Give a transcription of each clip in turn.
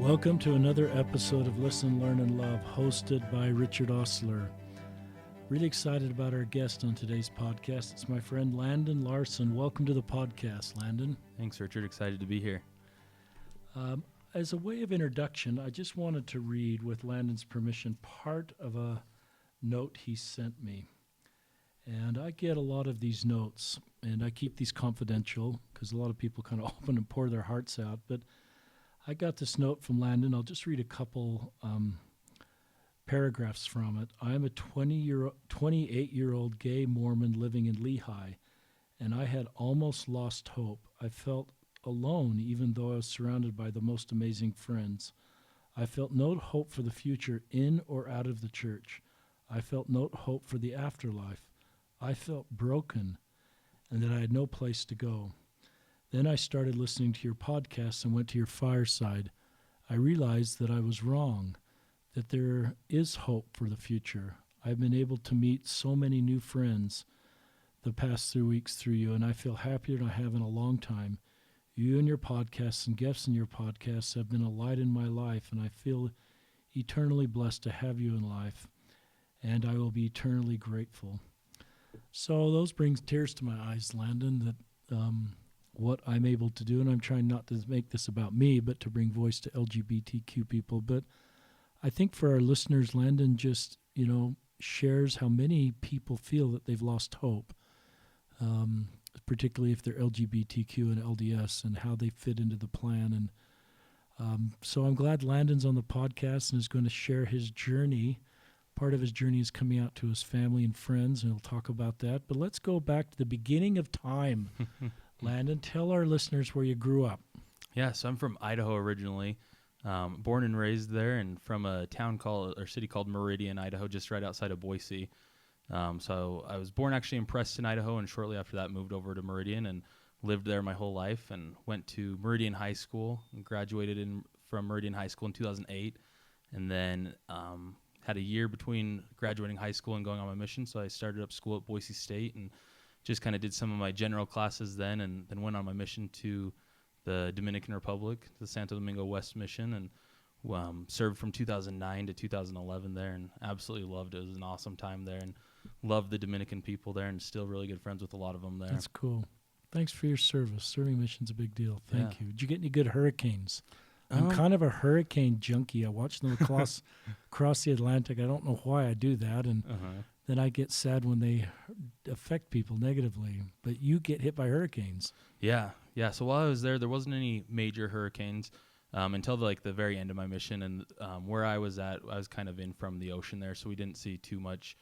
Welcome to another episode of Listen, Learn, and Love, hosted by Richard Osler. Really excited about our guest on today's podcast. It's my friend Landon Larsen. Welcome to the podcast, Landon. Thanks, Richard. Excited to be here. As a way of introduction, I just wanted to read, with Landon's permission, part of a note he sent me. And I get a lot of these notes, and I keep these confidential because a lot of people kind of open and pour their hearts out. But I got this note from Landon. I'll just read a couple paragraphs from it. I am a 28-year-old gay Mormon living in Lehi, and I had almost lost hope. I felt alone, even though I was surrounded by the most amazing friends. I felt no hope for the future in or out of the church. I felt no hope for the afterlife. I felt broken and that I had no place to go. Then I started listening to your podcast and went to your fireside. I realized that I was wrong, that there is hope for the future. I've been able to meet so many new friends the past 3 weeks through you, and I feel happier than I have in a long time. You and your podcasts and guests in your podcasts have been a light in my life, and I feel eternally blessed to have you in life, and I will be eternally grateful. So those brings tears to my eyes, Landon, that what I'm able to do, and I'm trying not to make this about me, but to bring voice to LGBTQ people. But I think for our listeners, Landon just, shares how many people feel that they've lost hope, particularly if they're LGBTQ and LDS, and how they fit into the plan. And so I'm glad Landon's on the podcast and is going to share his journey. Part of his journey is coming out to his family and friends, and he'll talk about that. But let's go back to the beginning of time. Landon, tell our listeners where you grew up. Yeah, so I'm from Idaho originally, born and raised there, and from a city called Meridian, Idaho, just right outside of Boise. So I was born actually in Preston, Idaho, and shortly after that moved over to Meridian and lived there my whole life, and went to Meridian High School and graduated from Meridian High School in 2008, and then had a year between graduating high school and going on my mission. So I started up school at Boise State and just kind of did some of my general classes then, and then went on my mission to the Dominican Republic, the Santo Domingo West Mission, and served from 2009 to 2011 there, and absolutely loved it. It was an awesome time there, and loved the Dominican people there, and still really good friends with a lot of them there. That's cool. Thanks for your service. Serving mission's a big deal. Thank you. Did you get any good hurricanes? I'm kind of a hurricane junkie. I watch them across the Atlantic. I don't know why I do that, and then I get sad when they affect people negatively. But you get hit by hurricanes. Yeah. So while I was there wasn't any major hurricanes until the very end of my mission. And where I was at, I was kind of in from the ocean there, so we didn't see too much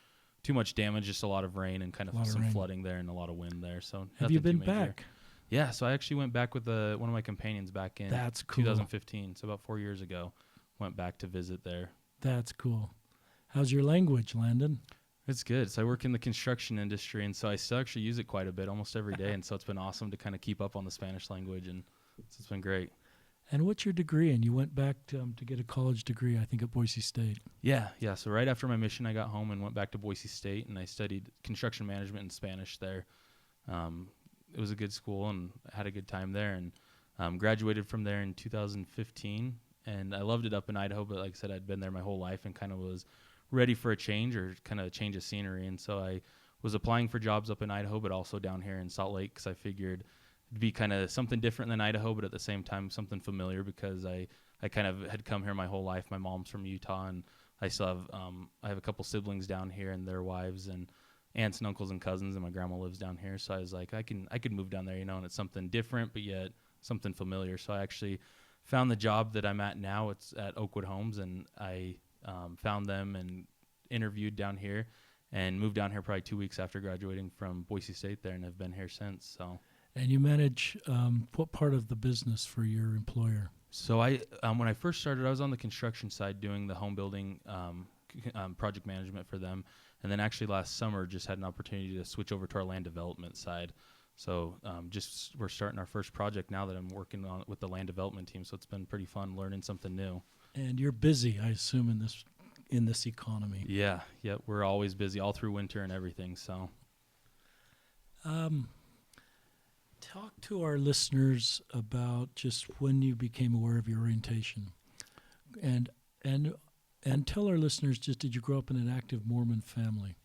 damage. Just a lot of rain and kind of some flooding there and a lot of wind there. So have you been back? Yeah, so I actually went back with one of my companions back in 2015, so about 4 years ago. Went back to visit there. That's cool. How's your language, Landon? It's good. So I work in the construction industry, and so I still actually use it quite a bit, almost every day, and so it's been awesome to kind of keep up on the Spanish language, and so it's been great. And what's your degree in? You went back to get a college degree, I think, at Boise State. Yeah. So right after my mission, I got home and went back to Boise State, and I studied construction management and Spanish there. It was a good school, and I had a good time there, and graduated from there in 2015, and I loved it up in Idaho, but like I said, I'd been there my whole life and kind of was ready for a change, or kind of a change of scenery, and so I was applying for jobs up in Idaho, but also down here in Salt Lake, because I figured it'd be kind of something different than Idaho, but at the same time something familiar, because I kind of had come here my whole life. My mom's from Utah, and I still have I have a couple siblings down here and their wives, and aunts and uncles and cousins, and my grandma lives down here. So I was like, I could move down there, and it's something different, but yet something familiar. So I actually found the job that I'm at now. It's at Oakwood Homes, and I found them and interviewed down here, and moved down here probably 2 weeks after graduating from Boise State there, and have been here since. So. And you manage what part of the business for your employer? So I when I first started, I was on the construction side doing the home building project management for them. And then actually last summer just had an opportunity to switch over to our land development side. So we're starting our first project now that I'm working on with the land development team. So it's been pretty fun learning something new. And you're busy, I assume, in this economy. Yeah, we're always busy all through winter and everything. So talk to our listeners about just when you became aware of your orientation. And and and tell our listeners, just did you grow up in an active Mormon family?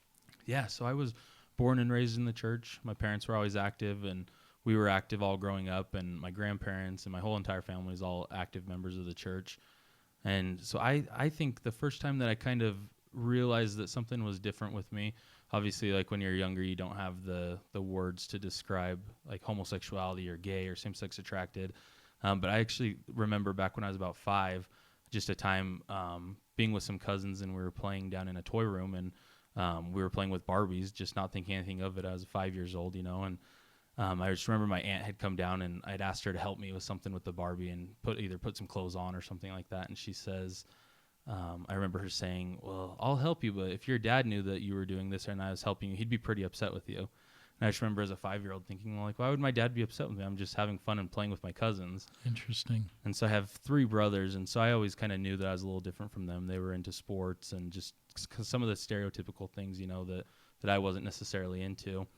Yeah, so I was born and raised in the church. My parents were always active, and we were active all growing up, and my grandparents and my whole entire family is all active members of the church. And so I think the first time that I kind of realized that something was different with me, obviously, like when you're younger, you don't have the words to describe like homosexuality or gay or same-sex attracted. But I actually remember back when I was about 5, just a time being with some cousins, and we were playing down in a toy room, and we were playing with Barbies, just not thinking anything of it. I was 5 years old, and I just remember my aunt had come down, and I'd asked her to help me with something with the Barbie and either put some clothes on or something like that. And she says, I remember her saying, "Well, I'll help you, but if your dad knew that you were doing this and I was helping you, he'd be pretty upset with you." And I just remember as a 5-year-old thinking, well, like, why would my dad be upset with me? I'm just having fun and playing with my cousins. Interesting. And so I have 3 brothers, and so I always kind of knew that I was a little different from them. They were into sports and just some of the stereotypical things, that I wasn't necessarily into.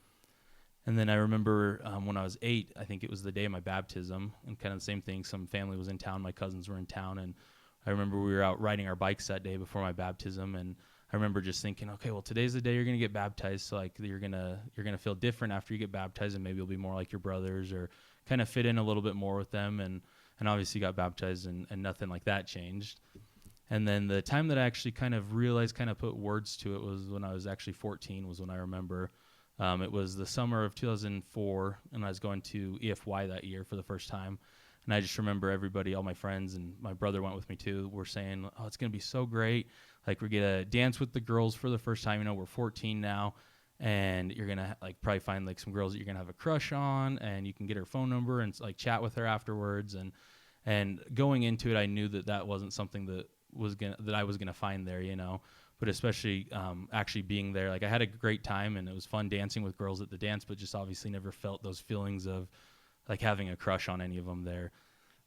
And then I remember when I was 8, I think it was the day of my baptism, and kind of the same thing. Some family was in town, my cousins were in town, and I remember we were out riding our bikes that day before my baptism, and I remember just thinking, okay, well, today's the day you're gonna get baptized, so like you're gonna feel different after you get baptized, and maybe you'll be more like your brothers or kind of fit in a little bit more with them. And obviously got baptized, and nothing like that changed. And then the time that I actually kind of realized, kind of put words to it, was when I was actually 14. Was when I remember. It was the summer of 2004, and I was going to EFY that year for the first time. And I just remember everybody, all my friends, and my brother went with me too, were saying, "Oh, it's going to be so great. Like, we're going to dance with the girls for the first time. We're 14 now, and you're going to like probably find like some girls that you're going to have a crush on, and you can get her phone number and like chat with her afterwards." And going into it, I knew that wasn't something that I was going to find there, but especially actually being there. Like, I had a great time, and it was fun dancing with girls at the dance, but just obviously never felt those feelings of like having a crush on any of them there.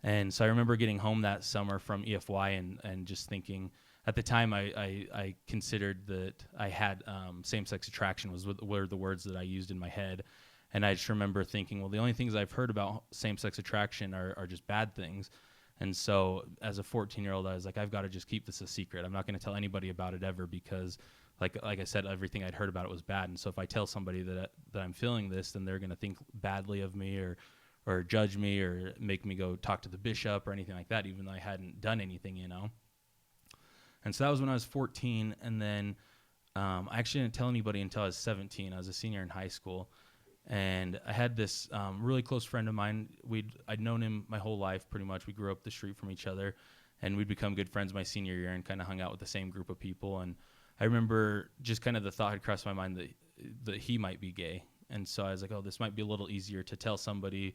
And so I remember getting home that summer from EFY and just thinking, at the time I considered that I had same-sex attraction were the words that I used in my head. And I just remember thinking, well, the only things I've heard about same-sex attraction are just bad things. And so as a 14-year-old, I was like, I've got to just keep this a secret. I'm not going to tell anybody about it ever, because like I said, everything I'd heard about it was bad. And so if I tell somebody that I'm feeling this, then they're going to think badly of me or judge me or make me go talk to the bishop or anything like that, even though I hadn't done anything, And so that was when I was 14. And then I actually didn't tell anybody until I was 17. I was a senior in high school. And I had this really close friend of mine. I'd known him my whole life, pretty much. We grew up the street from each other, and we'd become good friends my senior year and kind of hung out with the same group of people. And I remember just kind of the thought had crossed my mind that he might be gay. And so I was like, oh, this might be a little easier to tell somebody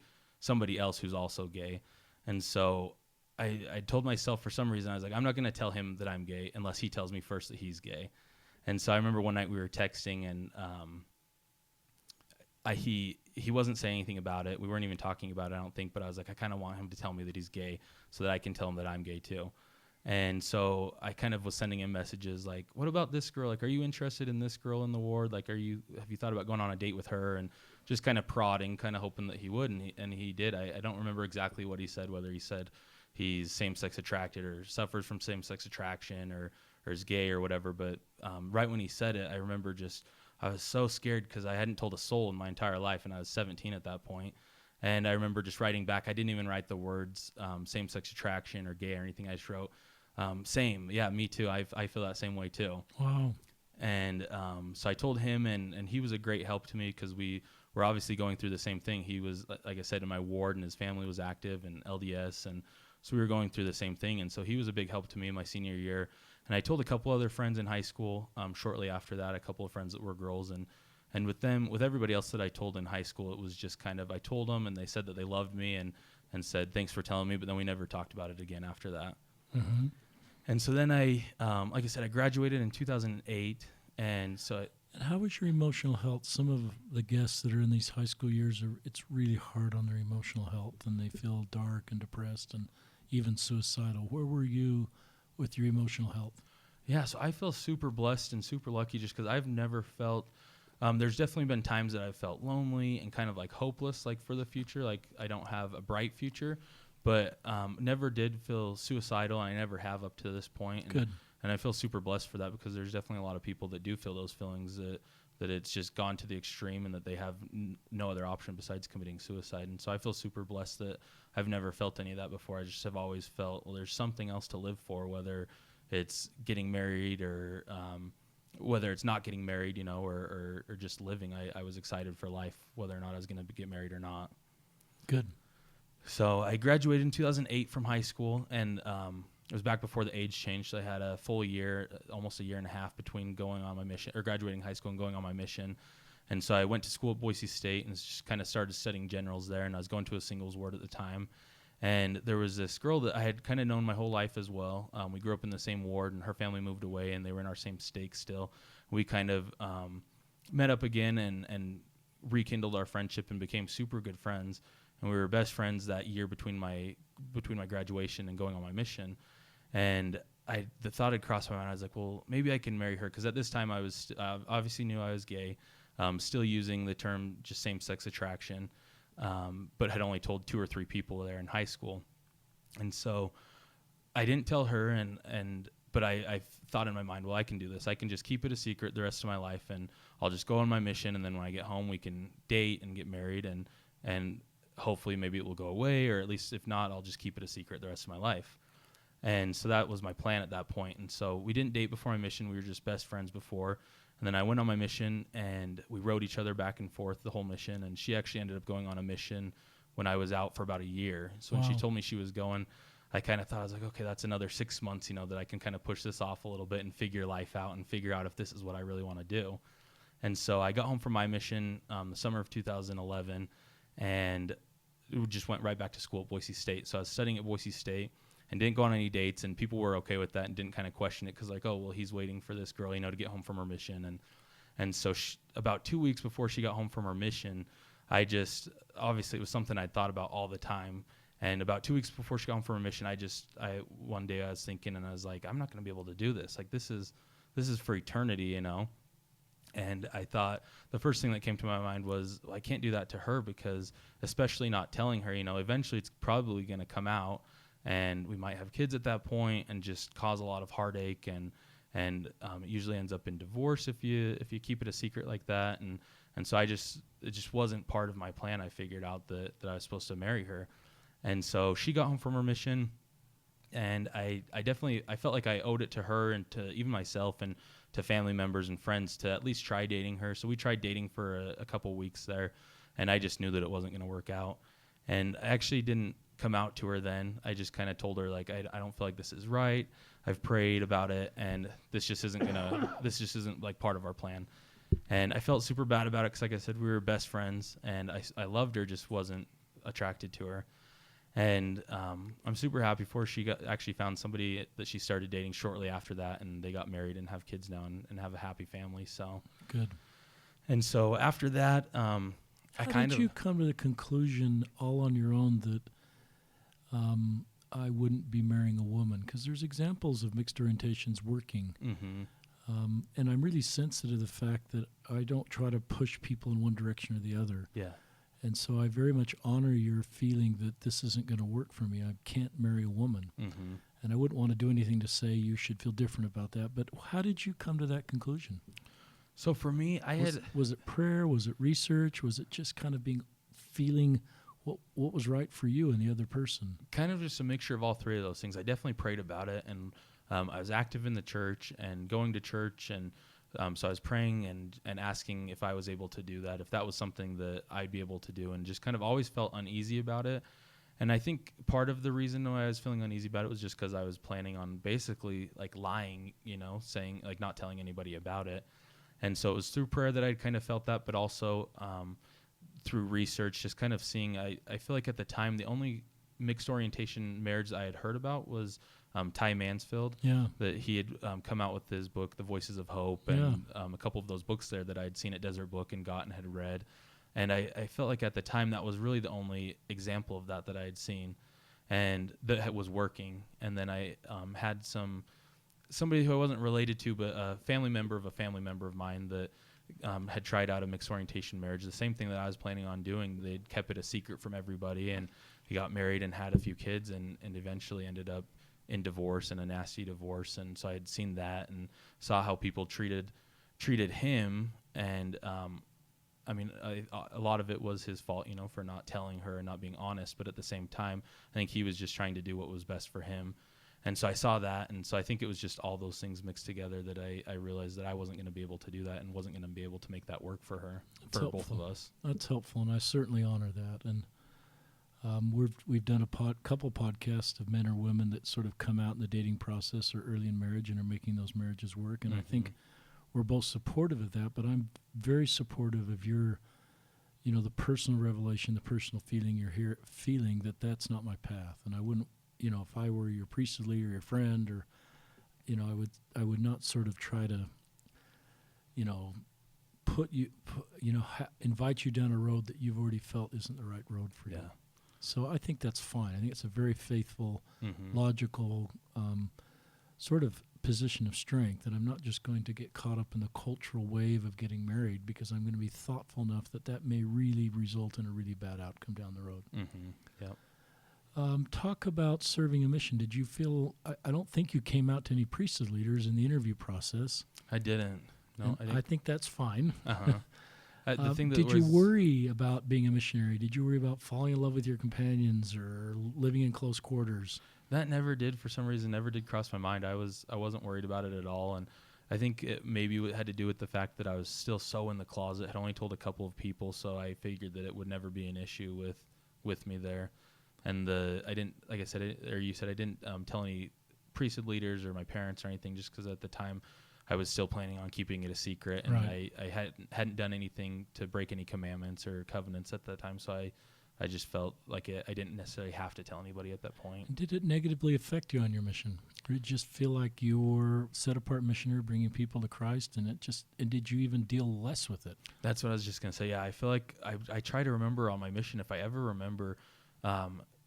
else who's also gay. And so I told myself, for some reason, I was like, I'm not going to tell him that I'm gay unless he tells me first that he's gay. And so I remember one night we were texting, and he wasn't saying anything about it. We weren't even talking about it, I don't think, but I was like, I kind of want him to tell me that he's gay so that I can tell him that I'm gay too. And so I kind of was sending him messages like, what about this girl? Like, are you interested in this girl in the ward? Like, have you thought about going on a date with her? And just kind of prodding, kind of hoping that he would. And he did. I don't remember exactly what he said, whether he said he's same-sex attracted or suffers from same-sex attraction or is gay or whatever. But right when he said it, I remember I was so scared because I hadn't told a soul in my entire life, and I was 17 at that point. And I remember just writing back. I didn't even write the words same-sex attraction or gay or anything. I just wrote, same. Yeah, me too. I feel that same way too. Wow. And so I told him, and he was a great help to me because we were obviously going through the same thing. He was, like I said, in my ward, and his family was active in LDS, and so we were going through the same thing. And so he was a big help to me in my senior year. And I told a couple other friends in high school shortly after that, a couple of friends that were girls. And with everybody else that I told in high school, it was just kind of, I told them, and they said that they loved me and said, thanks for telling me. But then we never talked about it again after that. Mm-hmm. And so then like I said, I graduated in 2008. And so And how was your emotional health? Some of the guests that are in these high school years, it's really hard on their emotional health, and they feel dark and depressed and even suicidal. Where were you with your emotional health? Yeah, so I feel super blessed and super lucky just because I've never felt there's definitely been times that I've felt lonely and kind of like hopeless, like for the future, like I don't have a bright future. but never did feel suicidal. I never have up to this point. And, Good. And I feel super blessed for that, because there's definitely a lot of people that do feel those feelings, that it's just gone to the extreme and that they have no other option besides committing suicide. And so I feel super blessed that I've never felt any of that before. I just have always felt, well, there's something else to live for, whether it's getting married or whether it's not getting married, or just living. I was excited for life, whether or not I was going to get married or not. Good. So I graduated in 2008 from high school, and it was back before the age change. So I had a full year, almost a year and a half between going on my mission, or graduating high school and going on my mission. And so I went to school at Boise State and just kind of started studying generals there. And I was going to a singles ward at the time. And there was this girl that I had kind of known my whole life as well. We grew up in the same ward, and her family moved away, and they were in our same stake still. We kind of met up again and rekindled our friendship and became super good friends. And we were best friends that year between my graduation and going on my mission. And the thought had crossed my mind. I was like, well, maybe I can marry her, because at this time I was obviously knew I was gay, still using the term just same-sex attraction, but had only told 2 or 3 people there in high school. And so I didn't tell her, but I thought in my mind, well, I can do this. I can just keep it a secret the rest of my life, and I'll just go on my mission, and then when I get home, we can date and get married, and hopefully maybe it will go away, or at least if not, I'll just keep it a secret the rest of my life. And so that was my plan at that point. And so we didn't date before my mission. We were just best friends before. And then I went on my mission, and we rode each other back and forth the whole mission. And she actually ended up going on a mission when I was out for about a year. So when she told me she was going, I kind of thought, I was like, okay, that's another 6 months, that I can kind of push this off a little bit and figure life out and figure out if this is what I really want to do. And so I got home from my mission the summer of 2011, and just went right back to school at Boise State. So I was studying at Boise State and didn't go on any dates, and people were okay with that and didn't kind of question it, because like, oh, well, he's waiting for this girl, to get home from her mission. And so about 2 weeks before she got home from her mission, obviously it was something I'd thought about all the time. And about 2 weeks before she got home from her mission, one day I was thinking, and I was like, I'm not going to be able to do this. Like, this is for eternity, And I thought the first thing that came to my mind was, well, I can't do that to her, because especially not telling her, eventually it's probably going to come out, and we might have kids at that point and just cause a lot of heartache, and it usually ends up in divorce if you keep it a secret like that. And so it just wasn't part of my plan. I figured out that I was supposed to marry her. And so she got home from her mission, and I felt like I owed it to her and to even myself and to family members and friends to at least try dating her. So we tried dating for a couple weeks there, and I just knew that it wasn't going to work out. And I actually didn't come out to her then. I just kind of told her, like, I don't feel like this is right. I've prayed about it, and this just isn't like part of our plan. And I felt super bad about it, because like I said, we were best friends, and I loved her, just wasn't attracted to her. And I'm super happy for her. She actually found somebody that she started dating shortly after that, and they got married and have kids now and have a happy family. So good. And so after that, How did you come to the conclusion all on your own that I wouldn't be marrying a woman? Because there's examples of mixed orientations working. Mm-hmm. And I'm really sensitive to the fact that I don't try to push people in one direction or the other. Yeah. And so I very much honor your feeling that this isn't going to work for me. I can't marry a woman. Mm-hmm. And I wouldn't want to do anything to say you should feel different about that. But how did you come to that conclusion? So for me, Was it prayer? Was it research? Was it just kind of feeling what was right for you and the other person? Kind of just a mixture of all three of those things. I definitely prayed about it, and I was active in the church and going to church, and so I was praying and asking if I was able to do that, if that was something that I'd be able to do, and just kind of always felt uneasy about it. And I think part of the reason why I was feeling uneasy about it was just because I was planning on basically like lying, saying, like, not telling anybody about it. And so it was through prayer that I kind of felt that, but also through research, just kind of seeing, I feel like at the time, the only mixed orientation marriage I had heard about was Ty Mansfield. Yeah. That he had come out with his book, The Voices of Hope, and a couple of those books there that I had seen at Desert Book and got and had read. And I felt like at the time that was really the only example of that I had seen, and that was working. And then I had somebody who I wasn't related to, but a family member of mine that had tried out a mixed orientation marriage, the same thing that I was planning on doing. They'd kept it a secret from everybody, and he got married and had a few kids, and eventually ended up in divorce, and a nasty divorce. And so I had seen that and saw how people treated him. And I mean, a lot of it was his fault, for not telling her and not being honest. But at the same time, I think he was just trying to do what was best for him. And so I saw that. And so I think it was just all those things mixed together that I realized that I wasn't going to be able to do that, and wasn't going to be able to make that work for her, That's for helpful. both of us. That's helpful, and I certainly honor that. And we've done a couple podcasts of men or women that sort of come out in the dating process or early in marriage and are making those marriages work. And I think we're both supportive of that, but I'm very supportive of your, the personal revelation, the personal feeling you're feeling that that's not my path. And I wouldn't, if I were your priesthood leader or your friend, or, I would not sort of try to, invite you down a road that you've already felt isn't the right road for you. So I think that's fine. I think it's a very faithful, logical sort of position of strength, that I'm not just going to get caught up in the cultural wave of getting married, because I'm going to be thoughtful enough that may really result in a really bad outcome down the road. Talk about serving a mission. Did you feel, I don't think you came out to any priesthood leaders in the interview process. I didn't. No, I think that's fine. The thing that did you worry about being a missionary? Did you worry about falling in love with your companions or living in close quarters? That never did, for some reason, never did cross my mind. I wasn't worried about it at all. And I think it maybe had to do with the fact that I was still so in the closet, had only told a couple of people, so I figured that it would never be an issue with me there. And I didn't, like I said, or you said, I didn't tell any priesthood leaders or my parents or anything, just because at the time I was still planning on keeping it a secret, and right. I hadn't done anything to break any commandments or covenants at that time, so I just felt like I didn't necessarily have to tell anybody at that point. Did it negatively affect you on your mission? Or did you just feel like you were set-apart missionary bringing people to Christ, and did you even deal less with it? That's what I was just going to say. Yeah, I feel like I try to remember on my mission, if I ever remember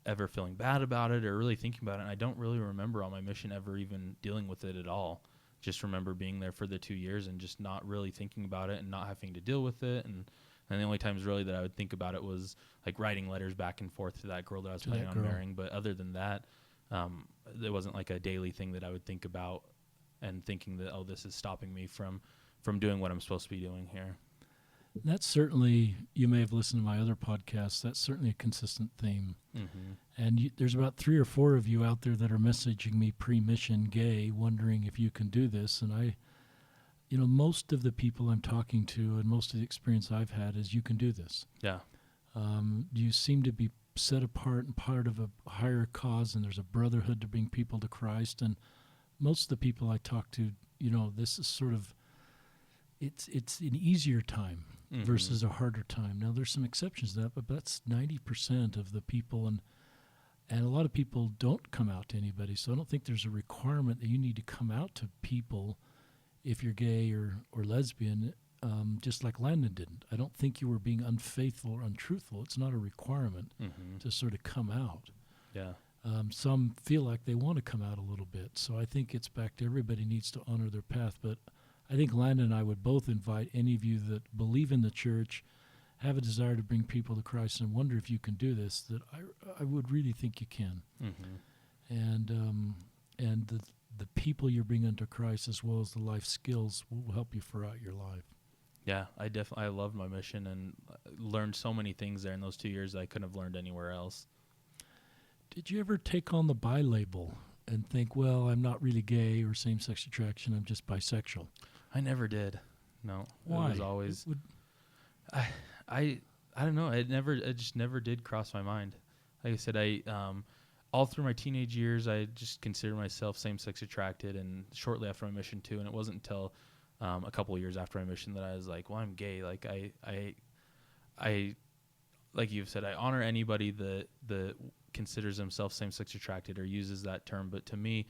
ever feeling bad about it or really thinking about it, and I don't really remember on my mission ever even dealing with it at all. Just remember being there for the 2 years and just not really thinking about it and not having to deal with it. And the only times really that I would think about it was like writing letters back and forth to that girl that I was planning on marrying. But other than that, there wasn't like a daily thing that I would think about and thinking that, oh, this is stopping me from doing what I'm supposed to be doing here. That's certainly, you may have listened to my other podcasts, that's certainly a consistent theme. And there's about 3 or 4 of you out there that are messaging me pre-mission gay, wondering if you can do this. And most of the people I'm talking to and most of the experience I've had is you can do this. Yeah. You seem to be set apart and part of a higher cause, and there's a brotherhood to bring people to Christ. And most of the people I talk to, this is sort of, it's an easier time versus a harder time. Now, there's some exceptions to that, but that's 90% of the people, and a lot of people don't come out to anybody, so I don't think there's a requirement that you need to come out to people if you're gay or lesbian, just like Landon didn't. I don't think you were being unfaithful or untruthful. It's not a requirement to sort of come out. Yeah. Some feel like they want to come out a little bit, so I think it's back to everybody needs to honor their path, but I think Landon and I would both invite any of you that believe in the church, have a desire to bring people to Christ, and wonder if you can do this, that I would really think you can. And the people you're bringing to Christ, as well as the life skills, will help you throughout your life. Yeah, I loved my mission and learned so many things there in those 2 years that I couldn't have learned anywhere else. Did you ever take on the bi label and think, well, I'm not really gay or same-sex attraction, I'm just bisexual? I never did. No. Why? It was always I don't know. It just never did cross my mind. Like I said, all through my teenage years, I just considered myself same-sex attracted, and shortly after my mission too. And it wasn't until a couple of years after my mission that I was like, well, I'm gay. Like I like you've said, I honor anybody that considers themselves same-sex attracted or uses that term. But to me,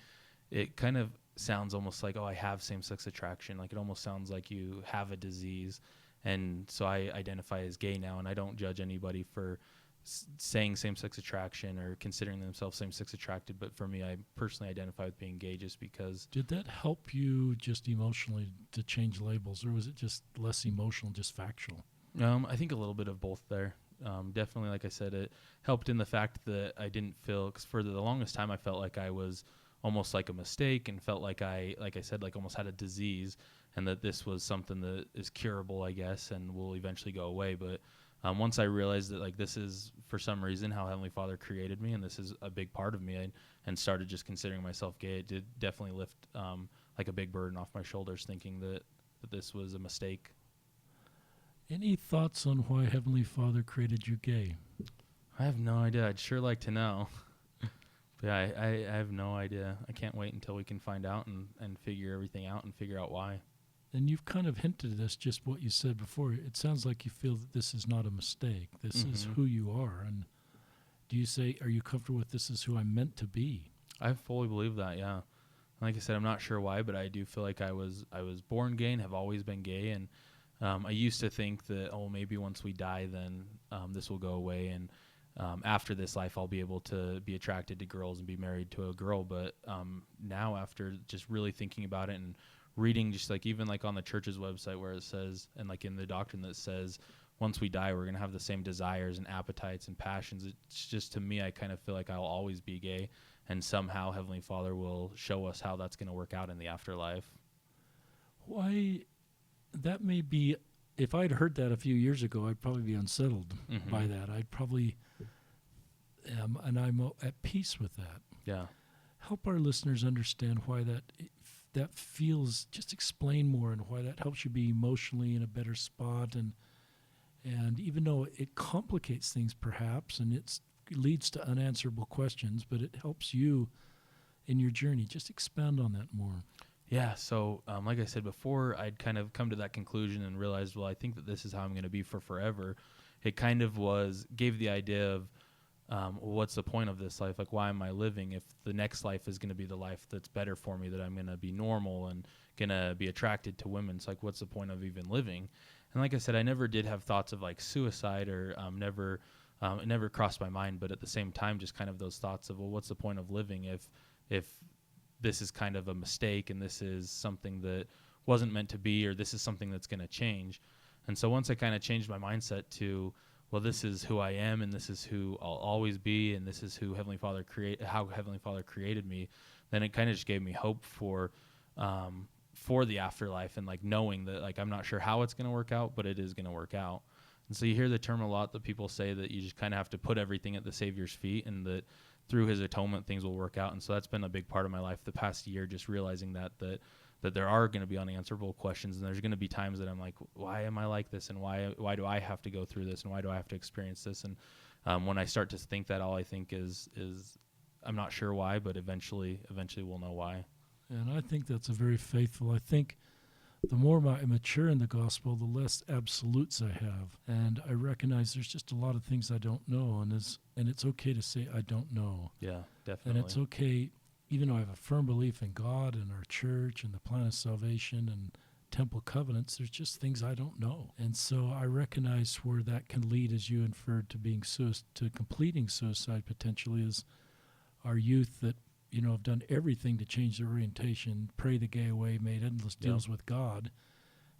it kind of sounds almost like, oh, I have same-sex attraction. Like it almost sounds like you have a disease. And so I identify as gay now, and I don't judge anybody for saying same-sex attraction or considering themselves same-sex attracted. But for me, I personally identify with being gay just because. Did that help you just emotionally to change labels, or was it just less emotional, just factual? I think a little bit of both there. definitely, like I said, it helped in the fact that I didn't feel, because for the longest time I felt like I was almost like a mistake and felt like like I said, like almost had a disease, and that this was something that is curable, I guess, and will eventually go away. But once I realized that like this is for some reason how Heavenly Father created me, and this is a big part of me, and started just considering myself gay, it did definitely lift like a big burden off my shoulders, thinking that this was a mistake. Any thoughts on why Heavenly Father created you gay? I have no idea. I'd sure like to know. But yeah, I have no idea. I can't wait until we can find out and figure everything out and figure out why. And you've kind of hinted at this, just what you said before. It sounds like you feel that this is not a mistake. This is who you are. And do you say, are you comfortable with this is who I'm meant to be? I fully believe that, yeah. Like I said, I'm not sure why, but I do feel like I was born gay and have always been gay. And I used to think that, maybe once we die, then this will go away. And after this life, I'll be able to be attracted to girls and be married to a girl. But now, after just really thinking about it and reading, just like even like on the church's website where it says, and like in the doctrine that says, once we die, we're going to have the same desires and appetites and passions. It's just, to me, I kind of feel like I'll always be gay, and somehow Heavenly Father will show us how that's going to work out in the afterlife. Why, that may be, if I'd heard that a few years ago, I'd probably be unsettled by that. I'd probably, and I'm at peace with that. Yeah. Help our listeners understand why that feels, just explain more, and why that helps you be emotionally in a better spot. And even though it complicates things perhaps, and it leads to unanswerable questions, but it helps you in your journey. Just expound on that more. Yeah, so like I said before, I'd kind of come to that conclusion and realized, well, I think that this is how I'm going to be for forever. It kind of gave the idea of, well, what's the point of this life? Like, why am I living if the next life is going to be the life that's better for me, that I'm going to be normal and going to be attracted to women? It's like, what's the point of even living? And like I said, I never did have thoughts of like suicide, or it never crossed my mind. But at the same time, just kind of those thoughts of, well, what's the point of living if this is kind of a mistake, and this is something that wasn't meant to be, or this is something that's going to change. And so once I kind of changed my mindset to, well, this is who I am, and this is who I'll always be, and this is who Heavenly Father how Heavenly Father created me, then it kind of just gave me hope for the afterlife, and like knowing that, like, I'm not sure how it's going to work out, but it is going to work out. And so you hear the term a lot that people say that you just kind of have to put everything at the Savior's feet, and that through His atonement things will work out. And so that's been a big part of my life the past year, just realizing that there are going to be unanswerable questions, and there's going to be times that I'm like, why am I like this, and why do I have to go through this, and why do I have to experience this? And when I start to think that, all I think is I'm not sure why, but eventually we'll know why. And I think that's a very faithful. I think the more I mature in the gospel, the less absolutes I have, and I recognize there's just a lot of things I don't know, and it's okay to say I don't know. Yeah, definitely. And it's okay, even though I have a firm belief in God and our church and the plan of salvation and temple covenants, there's just things I don't know. And so I recognize where that can lead, as you inferred, to completing suicide potentially, is our youth that, have done everything to change their orientation, pray the gay away, made endless deals with God,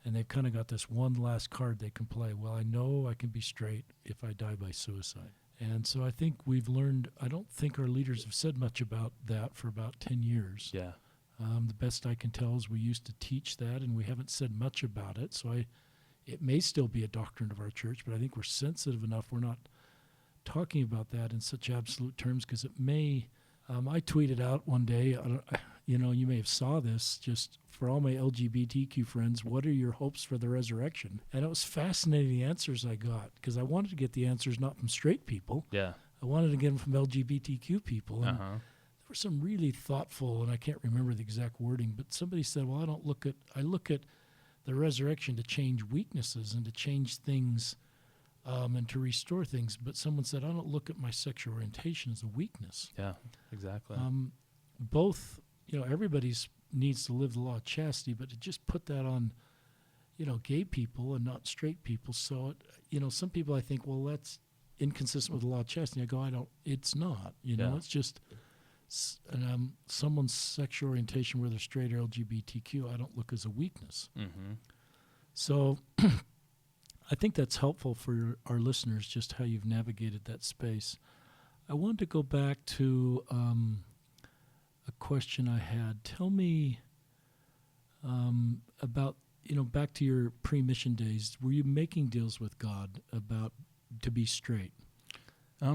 and they've kind of got this one last card they can play. Well, I know I can be straight if I die by suicide. And so I think we've learned, I don't think our leaders have said much about that for about 10 years. Yeah. The best I can tell is we used to teach that, and we haven't said much about it. So it may still be a doctrine of our church, but I think we're sensitive enough. We're not talking about that in such absolute terms, because it may... I tweeted out one day, you may have saw this, just for all my LGBTQ friends, what are your hopes for the resurrection? And it was fascinating, the answers I got, because I wanted to get the answers not from straight people. Yeah. I wanted to get them from LGBTQ people. And there were some really thoughtful, and I can't remember the exact wording, but somebody said, well, I look at the resurrection to change weaknesses and to change things and to restore things. But someone said, I don't look at my sexual orientation as a weakness. Yeah, exactly. Both, everybody needs to live the law of chastity, but to just put that on, gay people and not straight people. So, some people I think, well, that's inconsistent with the law of chastity. I go, it's not, it's just someone's sexual orientation, whether straight or LGBTQ, I don't look as a weakness. Mm-hmm. So I think that's helpful for our listeners, just how you've navigated that space. I wanted to go back to a question I had. Tell me about, back to your pre-mission days. Were you making deals with God about to be straight?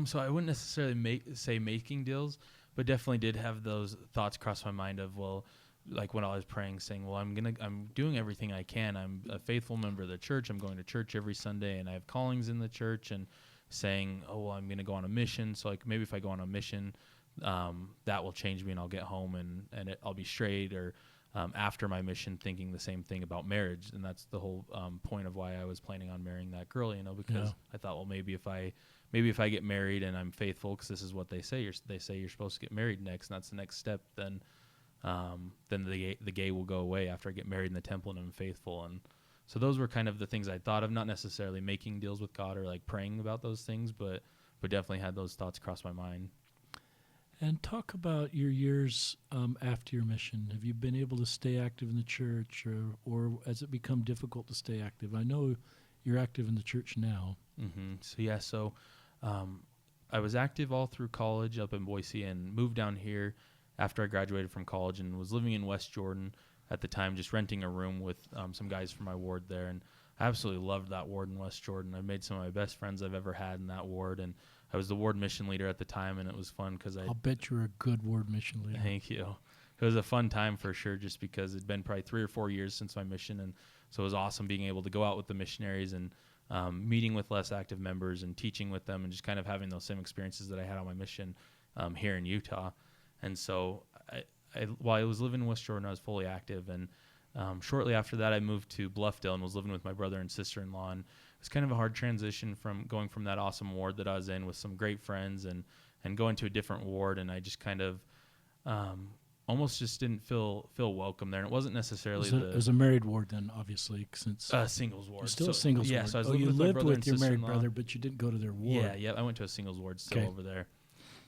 So I wouldn't necessarily say making deals, but definitely did have those thoughts cross my mind of, well, like when I was praying, saying, well, I'm doing everything I can. I'm a faithful member of the church. I'm going to church every Sunday, and I have callings in the church, and saying, oh, well, I'm going to go on a mission. So like maybe if I go on a mission, that will change me, and I'll get home and I'll be straight. Or after my mission, thinking the same thing about marriage. And that's the whole point of why I was planning on marrying that girl, because I thought, well, maybe if I get married and I'm faithful, because this is what they say. They say you're supposed to get married next, and that's the next step. Then the gay will go away after I get married in the temple and I'm faithful. And so those were kind of the things I thought of, not necessarily making deals with God or like praying about those things, but definitely had those thoughts cross my mind. And talk about your years after your mission. Have you been able to stay active in the church, or has it become difficult to stay active? I know you're active in the church now. Mm-hmm. So I was active all through college up in Boise, and moved down here after I graduated from college, and was living in West Jordan at the time, just renting a room with some guys from my ward there. And I absolutely loved that ward in West Jordan. I made some of my best friends I've ever had in that ward, and I was the ward mission leader at the time, and it was fun because I'll bet you're a good ward mission leader. Thank you. It was a fun time for sure, just because it'd been probably 3 or 4 years since my mission, and so it was awesome being able to go out with the missionaries and meeting with less active members and teaching with them, and just kind of having those same experiences that I had on my mission here in Utah. And so while I was living in West Jordan, I was fully active, and shortly after that, I moved to Bluffdale and was living with my brother and sister-in-law. And it was kind of a hard transition from going from that awesome ward that I was in with some great friends and going to a different ward. And I just kind of almost just didn't feel welcome there. And it wasn't necessarily it was a married ward then, obviously, since singles ward. Still a singles ward. Yeah, so I was you living lived with my brother with and your married sister-in-law. brother, but you didn't go to their ward. Yeah, I went to a singles ward still over there.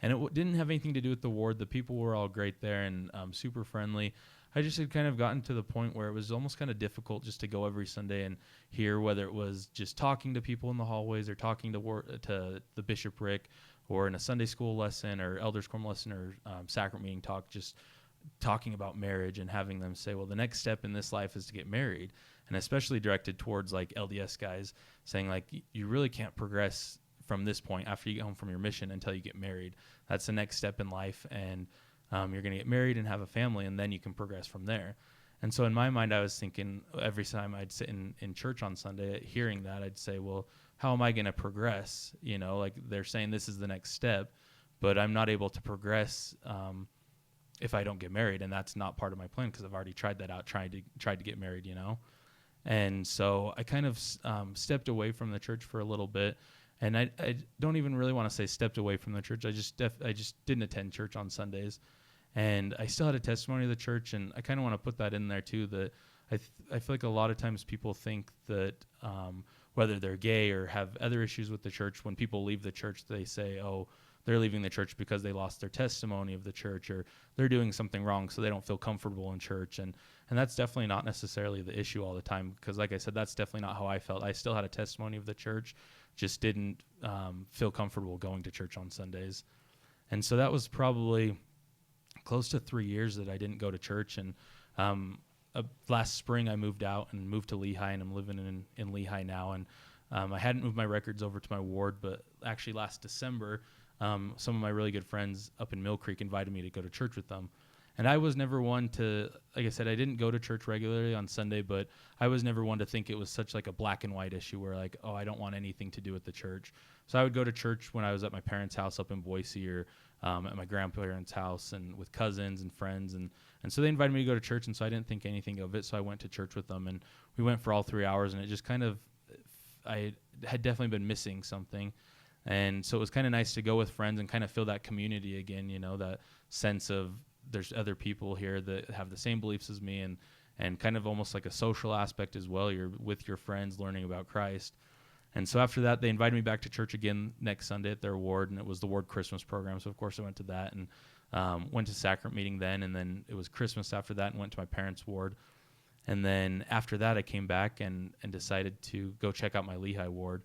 And it didn't have anything to do with the ward. The people were all great there and super friendly. I just had kind of gotten to the point where it was almost kind of difficult just to go every Sunday and hear, whether it was just talking to people in the hallways or talking to the bishopric, or in a Sunday school lesson or elders quorum lesson or sacrament meeting talk, just talking about marriage and having them say, well, the next step in this life is to get married. And especially directed towards like LDS guys, saying like, you really can't progress from this point after you get home from your mission until you get married. That's the next step in life, and you're going to get married and have a family, and then you can progress from there. And so in my mind, I was thinking every time I'd sit in church on Sunday, hearing that, I'd say, well, how am I going to progress? Like they're saying this is the next step, but I'm not able to progress if I don't get married, and that's not part of my plan because I've already tried that out, tried to get married, And so I kind of stepped away from the church for a little bit. And I don't even really want to say stepped away from the church. I just didn't attend church on Sundays. And I still had a testimony of the church, and I kind of want to put that in there too, that I feel like a lot of times people think that whether they're gay or have other issues with the church, when people leave the church, they say, oh, they're leaving the church because they lost their testimony of the church, or they're doing something wrong so they don't feel comfortable in church. And that's definitely not necessarily the issue all the time, because like I said, that's definitely not how I felt. I still had a testimony of the church, just didn't feel comfortable going to church on Sundays. And so that was probably close to 3 years that I didn't go to church. And last spring I moved out and moved to Lehigh, and I'm living in Lehigh now. And I hadn't moved my records over to my ward, but actually last December, some of my really good friends up in Mill Creek invited me to go to church with them. And I was never one to, like I said, I didn't go to church regularly on Sunday, but I was never one to think it was such like a black and white issue where like, oh, I don't want anything to do with the church. So I would go to church when I was at my parents' house up in Boise, or at my grandparents' house, and with cousins and friends. And so they invited me to go to church, and so I didn't think anything of it. So I went to church with them, and we went for all 3 hours, and it just kind of, I had definitely been missing something. And so it was kind of nice to go with friends and kind of feel that community again, that sense of, there's other people here that have the same beliefs as me, and kind of almost like a social aspect as well. You're with your friends learning about Christ. And so after that, they invited me back to church again next Sunday at their ward, and it was the ward Christmas program. So of course I went to that, and went to sacrament meeting then, and then it was Christmas after that, and went to my parents' ward. And then after that, I came back and decided to go check out my Lehigh ward.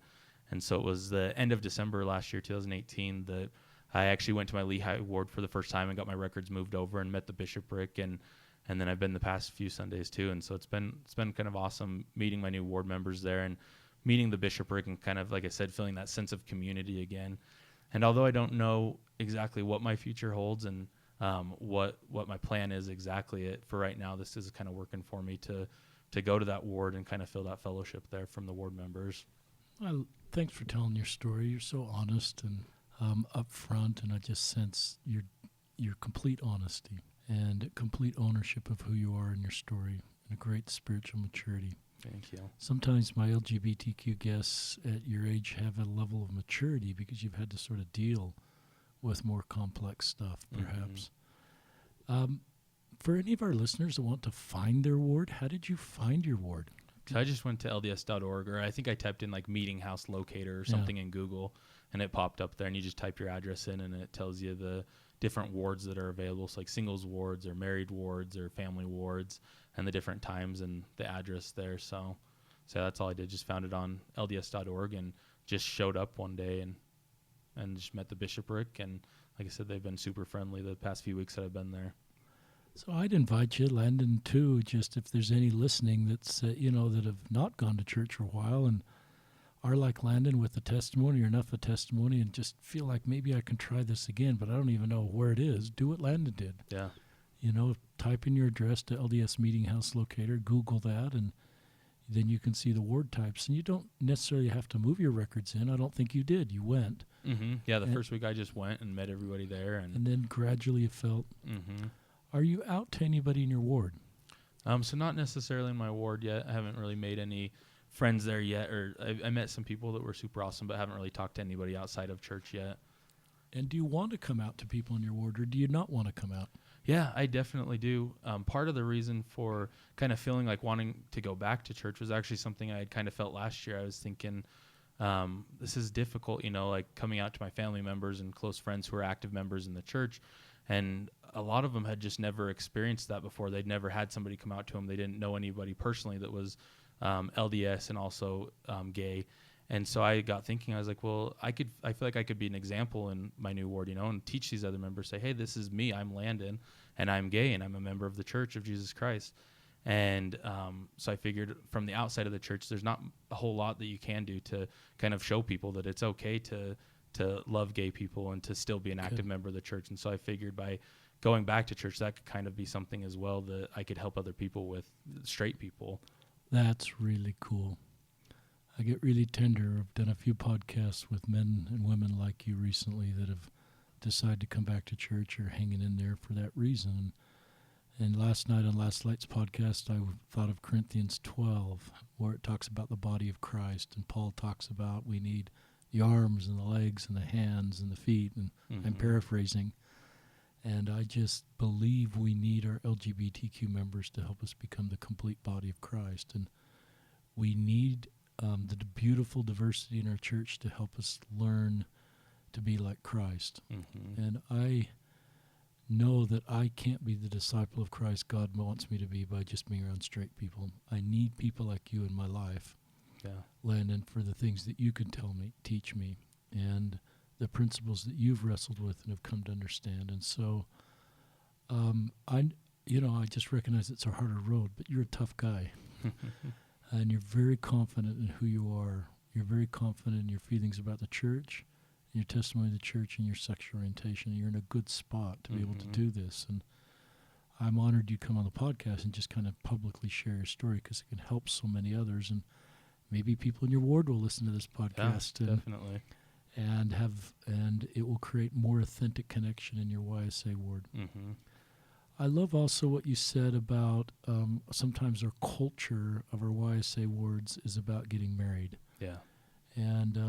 And so it was the end of December last year, 2018, that I actually went to my Lehigh ward for the first time and got my records moved over and met the bishopric. And then I've been the past few Sundays too. And so it's been kind of awesome meeting my new ward members there and meeting the bishopric and kind of, like I said, feeling that sense of community again. And although I don't know exactly what my future holds and what my plan is exactly, for right now, this is kind of working for me to go to that ward and kind of feel that fellowship there from the ward members. Well, thanks for telling your story. You're so honest and upfront, and I just sense your complete honesty and complete ownership of who you are in your story and a great spiritual maturity. Thank you. Sometimes my LGBTQ guests at your age have a level of maturity because you've had to sort of deal with more complex stuff, perhaps. For any of our listeners that want to find their ward, how did you find your ward? So I just went to LDS.org, or I think I typed in like meeting house locator or something in Google, and it popped up there, and you just type your address in, and it tells you the different wards that are available, so like singles wards or married wards or family wards, and the different times and the address there. So that's all I did. Just found it on LDS.org and just showed up one day and just met the bishopric. And like I said, they've been super friendly the past few weeks that I've been there. So I'd invite you, Landon, too, just if there's any listening that's, that have not gone to church for a while and are like Landon with a testimony or enough of testimony and just feel like maybe I can try this again, but I don't even know where it is. Do what Landon did. Yeah. Type in your address to LDS Meeting House Locator, Google that, and then you can see the ward types. And you don't necessarily have to move your records in. I don't think you did. You went. Mm-hmm. Yeah, the first week I just went and met everybody there. And then gradually you felt. Mm-hmm. Are you out to anybody in your ward? So not necessarily in my ward yet. I haven't really made any friends there yet, or I met some people that were super awesome, but haven't really talked to anybody outside of church yet. And do you want to come out to people in your ward, or do you not want to come out? Yeah, I definitely do. Part of the reason for kind of feeling like wanting to go back to church was actually something I had kind of felt last year. I was thinking, this is difficult, like coming out to my family members and close friends who are active members in the church. And a lot of them had just never experienced that before. They'd never had somebody come out to them. They didn't know anybody personally that was LDS and also gay. And so I got thinking, I was like, well, I feel like I could be an example in my new ward, and teach these other members, say, hey, this is me, I'm Landon, and I'm gay, and I'm a member of the Church of Jesus Christ. And so I figured from the outside of the church, there's not a whole lot that you can do to kind of show people that it's okay to love gay people and to still be an active member of the church. And so I figured by going back to church, that could kind of be something as well that I could help other people with, straight people. That's really cool. I get really tender. I've done a few podcasts with men and women like you recently that have decided to come back to church or hanging in there for that reason. And last night on Last Light's podcast, I thought of Corinthians 12, where it talks about the body of Christ. And Paul talks about we need the arms and the legs and the hands and the feet. And I'm paraphrasing. And I just believe we need our LGBTQ members to help us become the complete body of Christ. And we need the beautiful diversity in our church to help us learn to be like Christ. Mm-hmm. And I know that I can't be the disciple of Christ God wants me to be by just being around straight people. I need people like you in my life, Landon, for the things that you can tell me, teach me, and the principles that you've wrestled with and have come to understand. And so I just recognize it's a harder road, but you're a tough guy. And you're very confident in who you are. You're very confident in your feelings about the church, your testimony of the church, and your sexual orientation. You're in a good spot to be able to do this. And I'm honored you come on the podcast and just kind of publicly share your story because it can help so many others. And maybe people in your ward will listen to this podcast. Yeah, definitely. And it will create more authentic connection in your YSA ward. Mm-hmm. I love also what you said about sometimes our culture of our YSA wards is about getting married. Yeah. And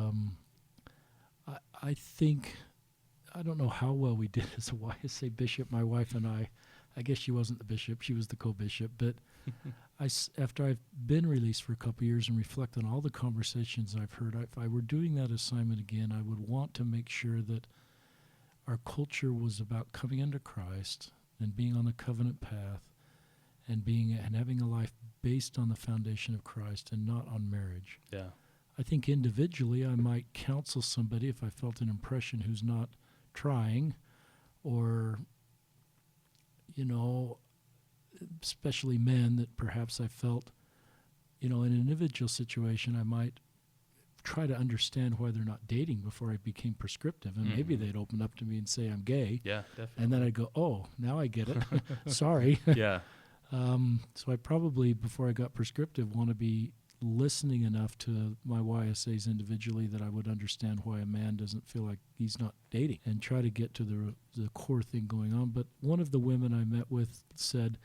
I think, I don't know how well we did as a YSA bishop, my wife and I guess she wasn't the bishop, she was the co-bishop, but after I've been released for a couple of years and reflect on all the conversations I've heard, if I were doing that assignment again, I would want to make sure that our culture was about coming under Christ and being on the covenant path and having a life based on the foundation of Christ and not on marriage. Yeah. I think individually I might counsel somebody if I felt an impression who's not trying, or, especially men that perhaps I felt, in an individual situation, I might try to understand why they're not dating before I became prescriptive. And maybe they'd open up to me and say I'm gay. Yeah, definitely. And then I'd go, oh, now I get it. Sorry. Yeah. So I probably, before I got prescriptive, want to be listening enough to my YSAs individually that I would understand why a man doesn't feel like he's not dating, and try to get to the core thing going on. But one of the women I met with said,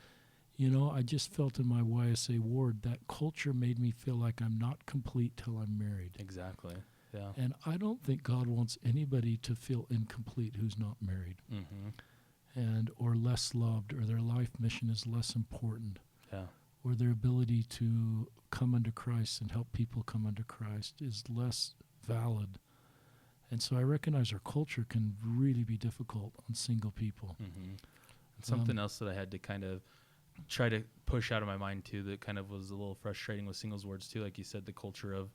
I just felt in my YSA ward that culture made me feel like I'm not complete till I'm married. Exactly. Yeah. And I don't think God wants anybody to feel incomplete who's not married, and or less loved, or their life mission is less important, or their ability to come unto Christ and help people come unto Christ is less valid. And so I recognize our culture can really be difficult on single people. And something else that I had to kind of try to push out of my mind too, that kind of was a little frustrating with singles wards too, like you said, the culture of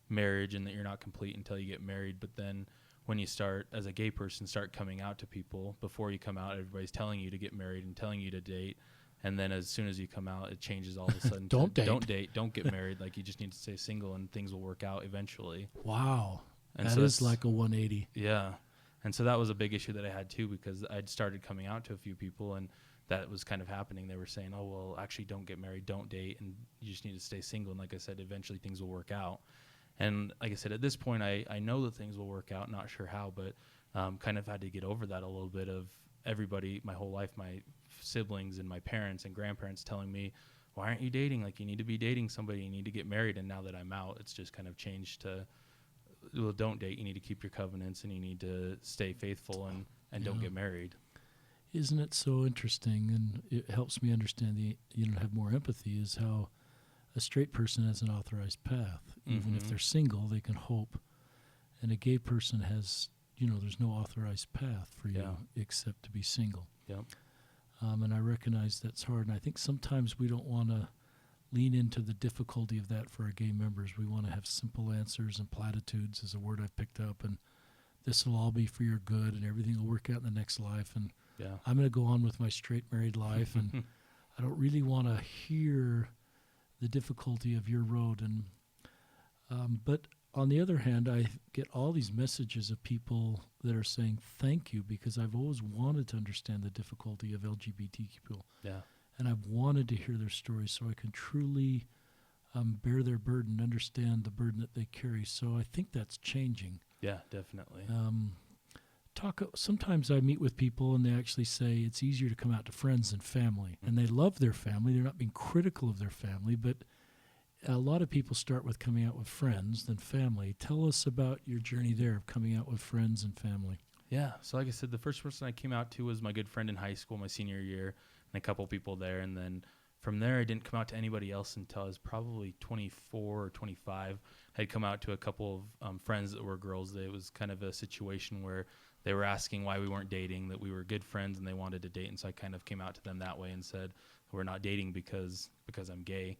marriage and that you're not complete until you get married. But then when you start, as a gay person, start coming out to people, before you come out, everybody's telling you to get married and telling you to date. And then as soon as you come out, it changes all of a sudden. Don't date. Don't date. Don't get married. Like, you just need to stay single and things will work out eventually. Wow. And that so is like a 180. Yeah. And so that was a big issue that I had too, because I'd started coming out to a few people and that was kind of happening. They were saying, oh, well, actually don't get married, don't date, and you just need to stay single. And like I said, eventually things will work out. And like I said, at this point, I know that things will work out, not sure how, but kind of had to get over that a little bit of everybody, my whole life, my siblings and my parents and grandparents telling me, why aren't you dating? Like, you need to be dating somebody, you need to get married. And now that I'm out, it's just kind of changed to, well, don't date, you need to keep your covenants and you need to stay faithful and don't get married. Isn't it so interesting? And it helps me understand have more empathy, is how a straight person has an authorized path. Even if they're single, they can hope. And a gay person has, there's no authorized path for you except to be single. Yep. And I recognize that's hard. And I think sometimes we don't want to lean into the difficulty of that for our gay members. We want to have simple answers, and platitudes is a word I've picked up. And this will all be for your good, and everything will work out in the next life. And I'm going to go on with my straight married life. And I don't really want to hear the difficulty of your road. And but on the other hand, I get all these messages of people that are saying thank you, because I've always wanted to understand the difficulty of LGBTQ people. Yeah. And I've wanted to hear their stories so I can truly bear their burden, understand the burden that they carry. So I think that's changing. Yeah, definitely. Sometimes I meet with people and they actually say it's easier to come out to friends than family. And they love their family. They're not being critical of their family, but a lot of people start with coming out with friends than family. Tell us about your journey there of coming out with friends and family. Yeah. So like I said, the first person I came out to was my good friend in high school, my senior year, and a couple people there. And then from there, I didn't come out to anybody else until I was probably 24 or 25. I had come out to a couple of friends that were girls. It was kind of a situation where they were asking why we weren't dating, that we were good friends and they wanted to date. And so I kind of came out to them that way and said, we're not dating because I'm gay.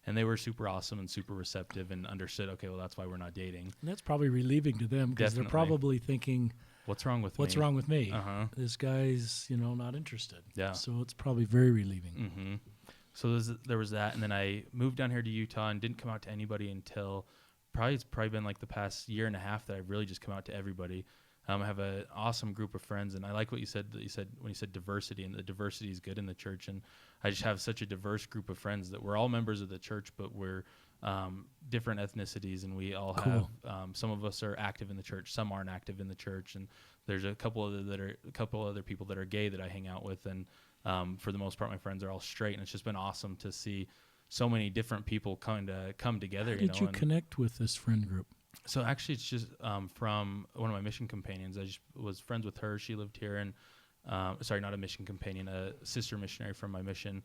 And they were super awesome and super receptive and understood, okay, well, that's why we're not dating. And that's probably relieving to them, because they're probably thinking, what's wrong with me? Wrong with me? This guy's, not interested. Yeah. So it's probably very relieving. So there was that. And then I moved down here to Utah and didn't come out to anybody until it's probably been like the past year and a half that I've really just come out to everybody. I have an awesome group of friends, and I like what you said when you said diversity, and the diversity is good in the church. And I just have such a diverse group of friends that we're all members of the church, but we're different ethnicities, and we all have some of us are active in the church, some aren't active in the church, and there's a couple other people that are gay that I hang out with, and for the most part, my friends are all straight, and it's just been awesome to see so many different people kind of come together. How did you connect with this friend group? So actually, it's just from one of my mission companions. I just was friends with her. She lived here, and sorry, not a mission companion, a sister missionary from my mission.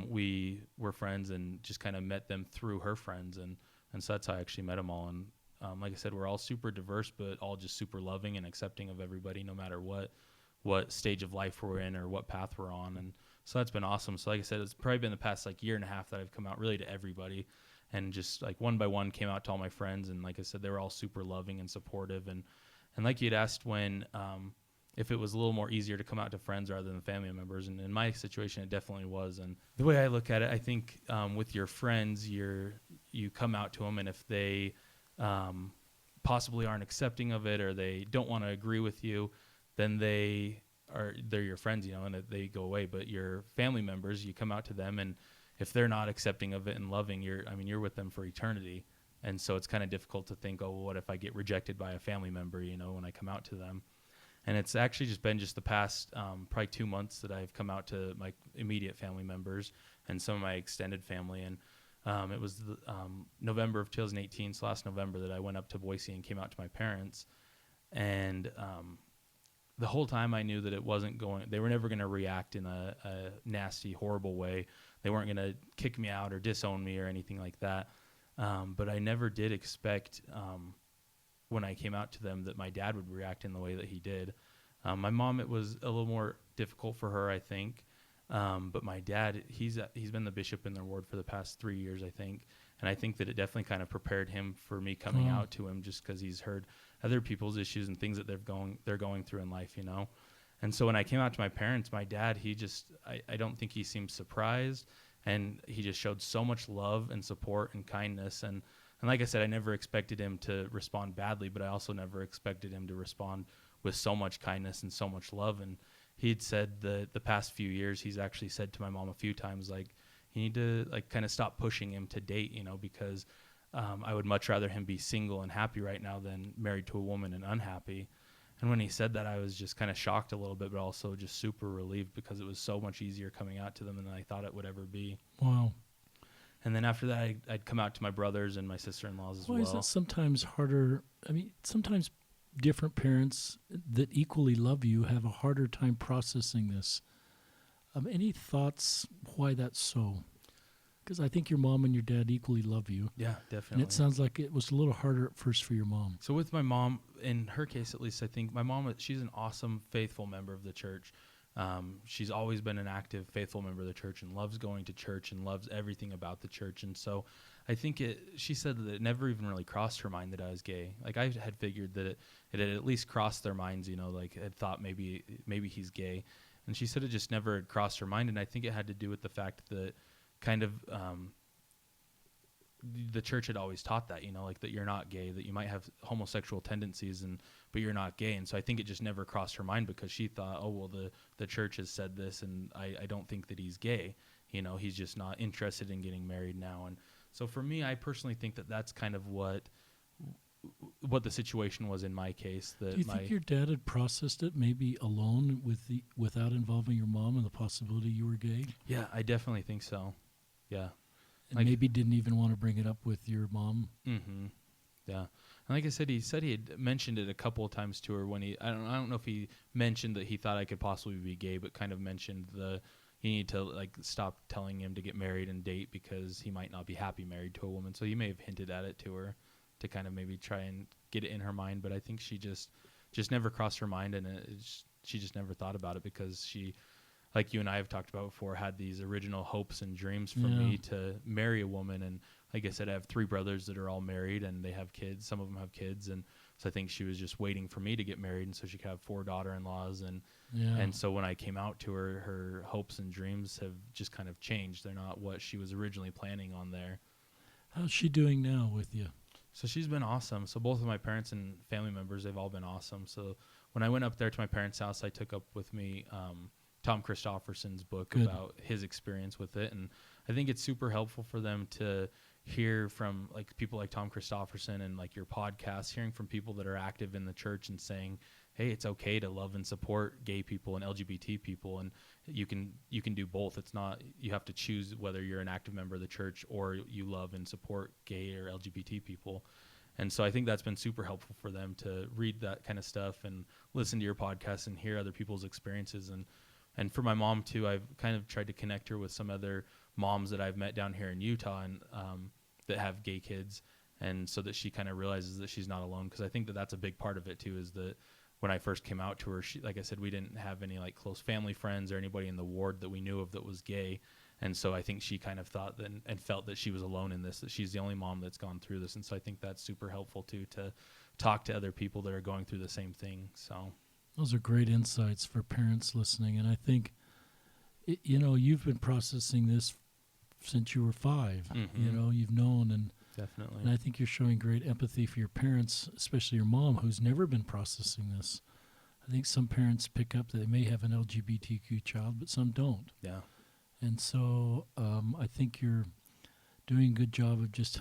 We were friends and just kind of met them through her friends, and so that's how I actually met them all. And like I said, we're all super diverse, but all just super loving and accepting of everybody, no matter what stage of life we're in or what path we're on. And So that's been awesome. So like I said, it's probably been the past like year and a half that I've come out really to everybody, and just like one by one came out to all my friends. And like I said, they were all super loving and supportive. And like you'd asked when, if it was a little more easier to come out to friends rather than family members. And in my situation, it definitely was. And the way I look at it, I think with your friends, you come out to them, and if they possibly aren't accepting of it, or they don't want to agree with you, then they're your friends, and they go away. But your family members, you come out to them, and if they're not accepting of it and loving, you're with them for eternity. And so it's kind of difficult to think, oh, well, what if I get rejected by a family member, when I come out to them? And it's actually just been the past probably 2 months that I've come out to my immediate family members and some of my extended family. And it was November of 2018, so last November, that I went up to Boise and came out to my parents. And the whole time I knew that they were never going to react in a nasty, horrible way. They weren't going to kick me out or disown me or anything like that. But I never did expect when I came out to them that my dad would react in the way that he did. My mom, it was a little more difficult for her, I think. But my dad, he's been the bishop in their ward for the past 3 years, I think. And I think that it definitely kind of prepared him for me coming out to him, just because he's heard other people's issues and things that they're going through in life, And so when I came out to my parents, my dad, I don't think he seemed surprised, and he just showed so much love and support and kindness. And like I said, I never expected him to respond badly, but I also never expected him to respond with so much kindness and so much love. And he'd said the past few years, he's actually said to my mom a few times, like, you need to like kind of stop pushing him to date, because I would much rather him be single and happy right now than married to a woman and unhappy. And when he said that, I was just kind of shocked a little bit, but also just super relieved, because it was so much easier coming out to them than I thought it would ever be. Wow. And then after that, I'd come out to my brothers and my sister-in-laws as well. Why is it sometimes harder? I mean, sometimes different parents that equally love you have a harder time processing this. Any thoughts why that's so? Because I think your mom and your dad equally love you. Yeah, definitely. And it sounds like it was a little harder at first for your mom. So with my mom, in her case at least, I think my mom, she's an awesome, faithful member of the church. She's always been an active, faithful member of the church and loves going to church and loves everything about the church. And so I think she said that it never even really crossed her mind that I was gay. Like, I had figured that it had at least crossed their minds, like had thought maybe he's gay. And she said it just never had crossed her mind. And I think it had to do with the fact that kind of the church had always taught that, like that you're not gay, that you might have homosexual tendencies, but you're not gay. And so I think it just never crossed her mind, because she thought, oh, well, the church has said this, and I don't think that he's gay. He's just not interested in getting married now. And so for me, I personally think that that's kind of what the situation was in my case. That Do you think your dad had processed it maybe alone without involving your mom and the possibility you were gay? Yeah, I definitely think so. Yeah. And maybe didn't even want to bring it up with your mom? Mm-hmm. Yeah. And like I said, he had mentioned it a couple of times to her when I don't know if he mentioned that he thought I could possibly be gay, but kind of mentioned you need to like stop telling him to get married and date, because he might not be happy married to a woman. So he may have hinted at it to her to kind of maybe try and get it in her mind. But I think she just never crossed her mind, and she just never thought about it, because she, like you and I have talked about before, had these original hopes and dreams for me to marry a woman. And like I said, I have 3 brothers that are all married, and they have kids. Some of them have kids. And so I think she was just waiting for me to get married, and so she could have 4 daughter-in-laws. And so when I came out to her, her hopes and dreams have just kind of changed. They're not what she was originally planning on there. How's she doing now with you? So she's been awesome. So both of my parents and family members, they've all been awesome. So when I went up there to my parents' house, I took up with me Tom Christofferson's book about his experience with it. And I think it's super helpful for them to hear from like people like Tom Christofferson and like your podcast, hearing from people that are active in the church and saying, hey, it's okay to love and support gay people and LGBT people, and you can do both. It's not, you have to choose whether you're an active member of the church or you love and support gay or LGBT people. And so I think that's been super helpful for them to read that kind of stuff and listen to your podcast and hear other people's experiences. And for my mom too, I've kind of tried to connect her with some other moms that I've met down here in Utah and that have gay kids, and so that she kind of realizes that she's not alone, because I think that that's a big part of it too, is that when I first came out to her, she, like I said, we didn't have any like close family friends or anybody in the ward that we knew of that was gay. And so I think she kind of thought that and felt that she was alone in this, that she's the only mom that's gone through this. And so I think that's super helpful too, to talk to other people that are going through the same thing. So those are great insights for parents listening. And I think, you've been processing this since you were 5. Mm-hmm. You've known, and definitely. And I think you're showing great empathy for your parents, especially your mom, who's never been processing this. I think some parents pick up that they may have an LGBTQ child, but some don't. Yeah. And so I think you're doing a good job of just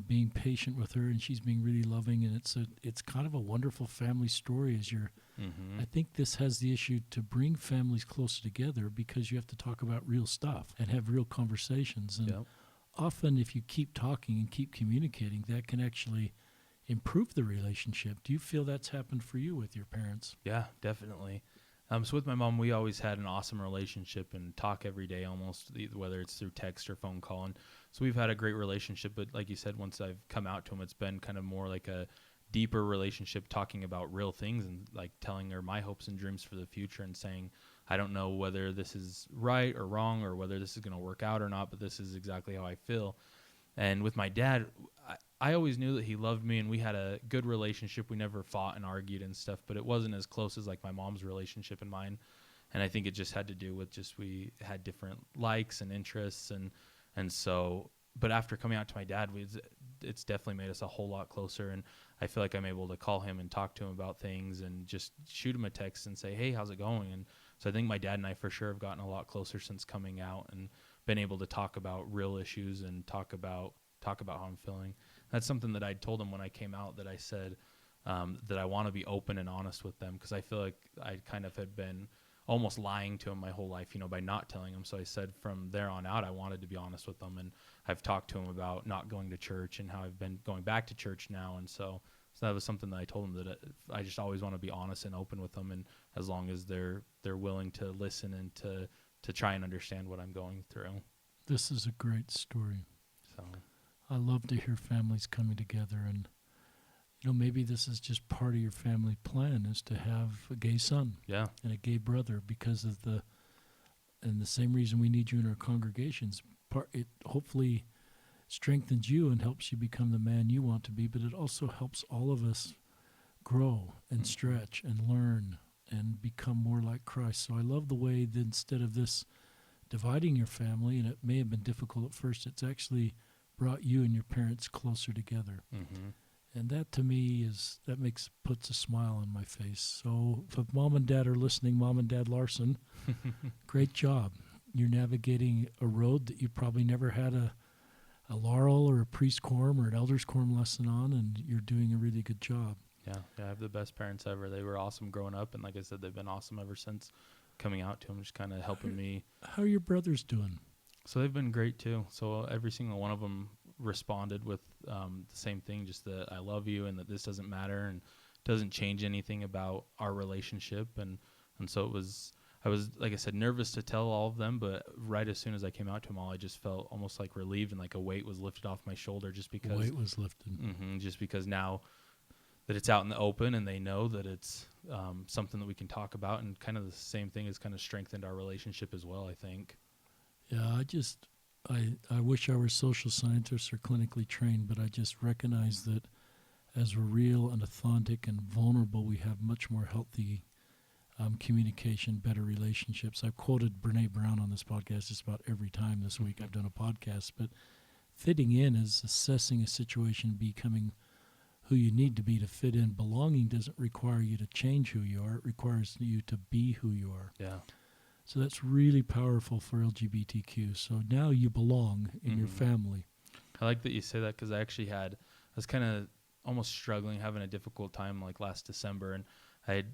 being patient with her, and she's being really loving. And it's kind of a wonderful family story. Mm-hmm. I think this has the issue to bring families closer together, because you have to talk about real stuff and have real conversations. And often if you keep talking and keep communicating, that can actually improve the relationship. Do you feel that's happened for you with your parents? Yeah, definitely. So with my mom, we always had an awesome relationship and talk every day almost, whether it's through text or phone call. And so we've had a great relationship. But like you said, once I've come out to him, it's been kind of more like a deeper relationship, talking about real things and like telling her my hopes and dreams for the future and saying, I don't know whether this is right or wrong or whether this is going to work out or not, but this is exactly how I feel. And with my dad, I always knew that he loved me and we had a good relationship. We never fought and argued and stuff, but it wasn't as close as like my mom's relationship and mine. And I think it just had to do with just we had different likes and interests. And so, but after coming out to my dad, it's definitely made us a whole lot closer. And I feel like I'm able to call him and talk to him about things and just shoot him a text and say, hey, how's it going? And so I think my dad and I for sure have gotten a lot closer since coming out and been able to talk about real issues and talk about how I'm feeling. That's something that I told him when I came out, that I said that I want to be open and honest with them, because I feel like I kind of had been almost lying to him my whole life, by not telling him. So I said from there on out, I wanted to be honest with them. And I've talked to him about not going to church and how I've been going back to church now. And so that was something that I told him, that I just always want to be honest and open with them. And as long as they're willing to listen and to try and understand what I'm going through. This is a great story. So I love to hear families coming together, and maybe this is just part of your family plan, is to have a gay son and a gay brother, because of the same reason we need you in our congregations. It hopefully strengthens you and helps you become the man you want to be, but it also helps all of us grow and stretch and learn and become more like Christ. So I love the way that instead of this dividing your family, and it may have been difficult at first, it's actually brought you and your parents closer together. Mm-hmm. And that to me puts a smile on my face. So if Mom and Dad are listening, Mom and Dad Larsen, great job. You're navigating a road that you probably never had a Laurel or a priest quorum or an elders quorum lesson on, and you're doing a really good job. Yeah, I have the best parents ever. They were awesome growing up, and like I said, they've been awesome ever since coming out to them, just kind of helping me. How are your brothers doing? So they've been great too. So every single one of them responded with the same thing, just that I love you and that this doesn't matter and doesn't change anything about our relationship. And so I was, like I said, nervous to tell all of them, but right as soon as I came out to them all, I just felt almost like relieved and like a weight was lifted off my shoulder, just because. The weight was lifted. Just because now that it's out in the open and they know that it's something that we can talk about, and kind of the same thing has kind of strengthened our relationship as well, I think. Yeah, I wish I were social scientists or clinically trained, but I just recognize that as we're real and authentic and vulnerable, we have much more healthy communication, better relationships. I've quoted Brene Brown on this podcast just about every time this week I've done a podcast, but fitting in is assessing a situation, becoming who you need to be to fit in. Belonging doesn't require you to change who you are. It requires you to be who you are. Yeah. So that's really powerful for LGBTQ. So now you belong in your family. I like that you say that, because I was kind of almost struggling, having a difficult time like last December. And it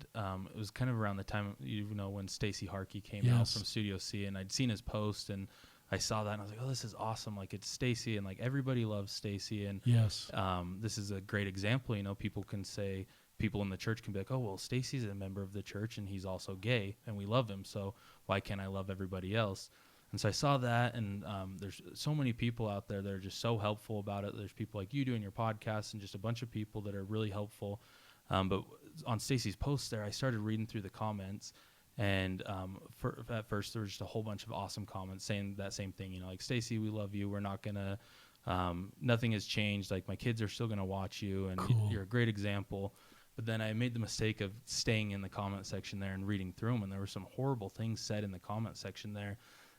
was kind of around the time, when Stacey Harkey came out from Studio C, and I'd seen his post and I saw that and I was like, oh, this is awesome. Like, it's Stacey, and like everybody loves Stacey. And this is a great example. People in the church can be like, oh, well, Stacey's a member of the church and he's also gay and we love him, so why can't I love everybody else? And so I saw that, and there's so many people out there that are just so helpful about it. There's people like you doing your podcast and just a bunch of people that are really helpful. But on Stacy's post there, I started reading through the comments, and at first there was just a whole bunch of awesome comments saying that same thing, like, Stacy, we love you. We're not gonna, nothing has changed. Like, my kids are still gonna watch you, and Cool. you're a great example. But then I made the mistake of staying in the comment section there and reading through them, and there were some horrible things said in the comment section there,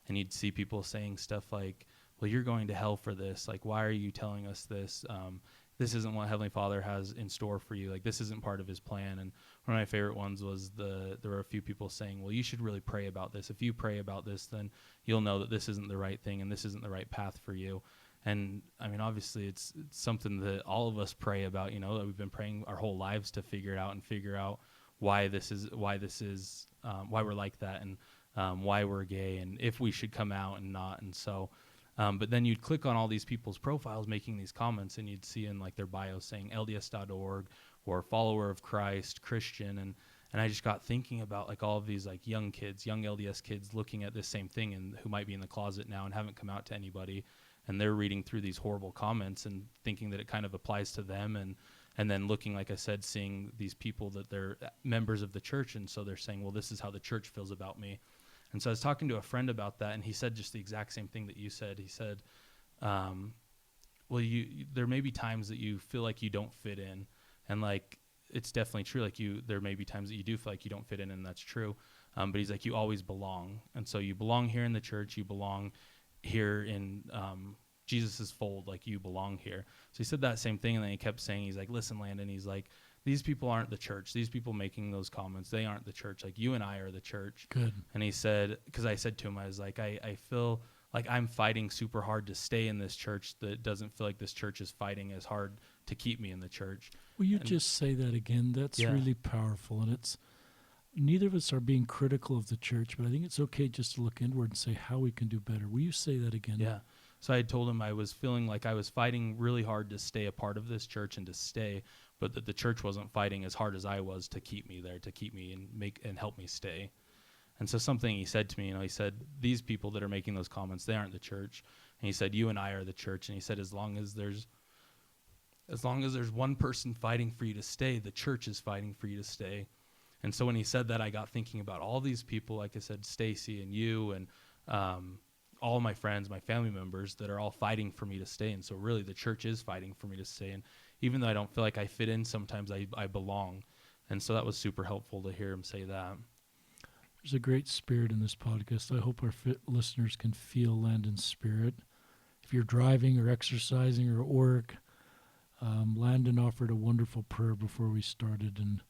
and you'd see people saying stuff like, well, you're going to hell for this. Like, why are you telling us this? This isn't what Heavenly Father has in store for you. Like, this isn't part of his plan. And one of my favorite ones was there were a few people saying, well, you should really pray about this. If you pray about this, then you'll know that this isn't the right thing and this isn't the right path for you. And I mean, obviously it's something that all of us pray about, that we've been praying our whole lives to figure it out and figure out why we're like that, and why we're gay, and if we should come out and not. And so, but then you'd click on all these people's profiles making these comments, and you'd see in like their bios saying LDS.org or follower of Christ, Christian. And I just got thinking about like all of these like young LDS kids looking at this same thing, and who might be in the closet now and haven't come out to anybody. And they're reading through these horrible comments and thinking that it kind of applies to them. And then looking, like I said, seeing these people that they're members of the church. And so they're saying, well, this is how the church feels about me. And so I was talking to a friend about that, and he said just the exact same thing that you said. He said, well, there may be times that you feel like you don't fit in. And like, it's definitely true. Like there may be times that you do feel like you don't fit in, and that's true. But he's like, you always belong. And so you belong here in the church. You belong here in Jesus's fold, like you belong here. So he said that same thing, and then he kept saying, he's like, listen, Landon, he's like, these people aren't the church. These people making those comments, they aren't the church. Like, you and I are the church. Good. And he said, because I said to him, I was like, I feel like I'm fighting super hard to stay in this church that doesn't feel like this church is fighting as hard to keep me in the church. Will you just say that again? That's really powerful. And it's, neither of us are being critical of the church, but I think it's okay just to look inward and say how we can do better. Will you say that again? Yeah. So I told him I was feeling like I was fighting really hard to stay a part of this church and to stay, but that the church wasn't fighting as hard as I was to keep me there, to keep me and help me stay. And so something he said to me, he said, these people that are making those comments, they aren't the church. And he said, you and I are the church. And he said, as long as there's one person fighting for you to stay, the church is fighting for you to stay. And so when he said that, I got thinking about all these people, like I said, Stacy and you and all my friends, my family members that are all fighting for me to stay. And so really the church is fighting for me to stay. And even though I don't feel like I fit in, sometimes I belong. And so that was super helpful to hear him say that. There's a great spirit in this podcast. I hope our listeners can feel Landon's spirit. If you're driving or exercising or at work, Landon offered a wonderful prayer before we started, and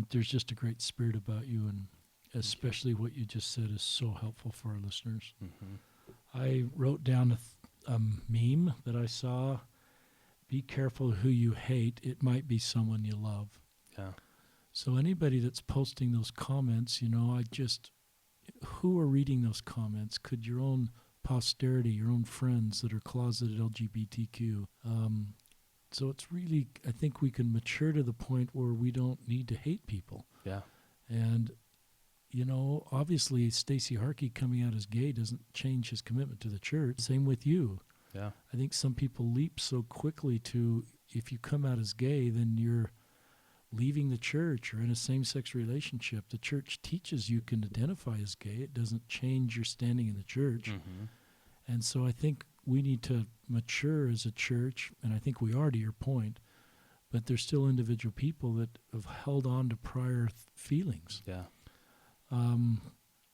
there's just a great spirit about you, and especially what you just said is so helpful for our listeners. Mm-hmm. I wrote down a meme that I saw. Be careful who you hate. It might be someone you love. Yeah. So anybody that's posting those comments, who are reading those comments? Could your own posterity, your own friends that are closeted LGBTQ. So it's really, I think we can mature to the point where we don't need to hate people. Yeah. And, obviously Stacy Harkey coming out as gay doesn't change his commitment to the church. Same with you. Yeah. I think some people leap so quickly to, if you come out as gay, then you're leaving the church or in a same-sex relationship. The church teaches you can identify as gay. It doesn't change your standing in the church. Mm-hmm. And so I think we need to mature as a church, and I think we are, to your point, but there's still individual people that have held on to prior feelings. Yeah.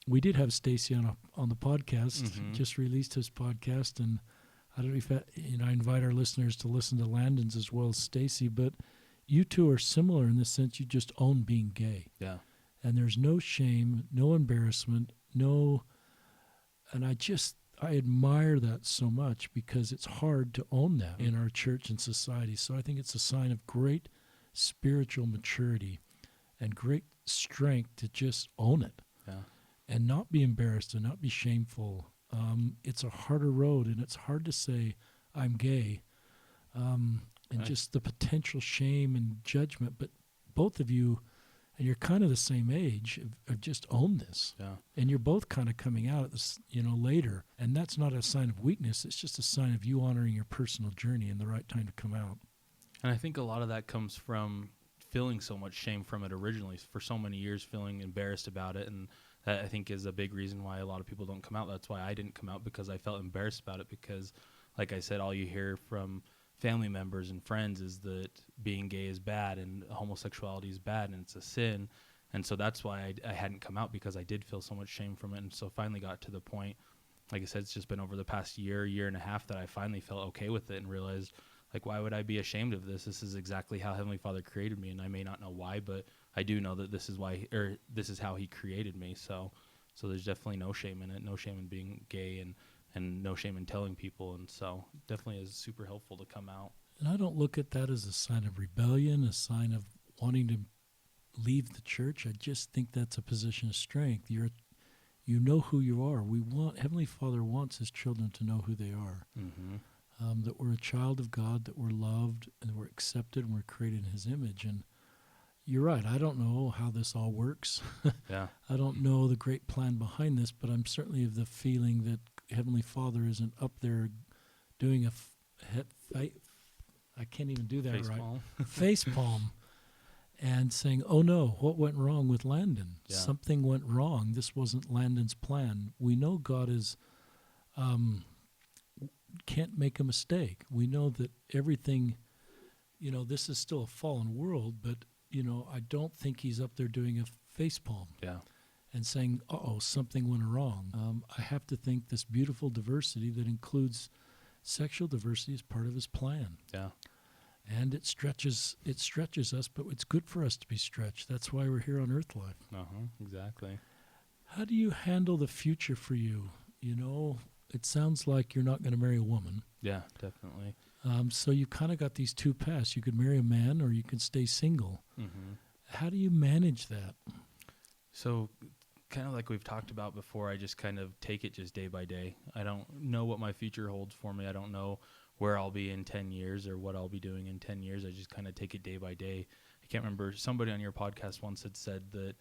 We did have Stacy on the podcast, Mm-hmm. just released his podcast, and I don't know if I invite our listeners to listen to Landon's as well as Stacy, but you two are similar in the sense you just own being gay. Yeah. And there's no shame, no embarrassment, and I admire that so much because it's hard to own that in our church and society. So I think it's a sign of great spiritual maturity and great strength to just own it. Yeah. And not be embarrassed and not be shameful. It's a harder road, and it's hard to say, I'm gay. And right. Just the potential shame and judgment. But both of you, and you're kind of the same age, have just owned this. Yeah. And you're both kind of coming out at this, later. And that's not a sign of weakness. It's just a sign of you honoring your personal journey and the right time to come out. And I think a lot of that comes from feeling so much shame from it originally, for so many years feeling embarrassed about it. And that, I think, is a big reason why a lot of people don't come out. That's why I didn't come out, because I felt embarrassed about it, because, like I said, all you hear from family members and friends is that being gay is bad and homosexuality is bad and it's a sin. And so that's why I hadn't come out, because I did feel so much shame from it. And so finally got to the point, like I said, it's just been over the past year and a half, that I finally felt okay with it and realized, like, why would I be ashamed of this? This is exactly how Heavenly Father created me, and I may not know why, but I do know that this is why, or this is how He created me. So there's definitely no shame in it, no shame in being gay, and no shame in telling people. And so definitely is super helpful to come out. And I don't look at that as a sign of rebellion, a sign of wanting to leave the church. I just think that's a position of strength. You know who you are. Heavenly Father wants His children to know who they are. Mm-hmm. That we're a child of God, that we're loved, and we're accepted, and we're created in His image. And you're right. I don't know how this all works. Yeah. I don't know the great plan behind this, but I'm certainly of the feeling that Heavenly Father isn't up there doing I can't even do that Face right. palm. Face palm. And saying, oh no, what went wrong with Landon? Yeah. Something went wrong. This wasn't Landon's plan. We know God can't make a mistake. We know that everything, this is still a fallen world, but, I don't think He's up there doing a face palm. Yeah. And saying, uh-oh, something went wrong. I have to think this beautiful diversity that includes sexual diversity is part of His plan. Yeah. And it stretches us, but it's good for us to be stretched. That's why we're here on Earth Life. Exactly. How do you handle the future for you? It sounds like you're not going to marry a woman. Yeah, definitely. So you kind of got these two paths. You could marry a man or you can stay single. Mm-hmm. How do you manage that? So kind of like we've talked about before, I just kind of take it just day by day. I don't know what my future holds for me. I don't know where I'll be in 10 years or what I'll be doing in 10 years. I just kind of take it day by day. I can't remember, somebody on your podcast once had said that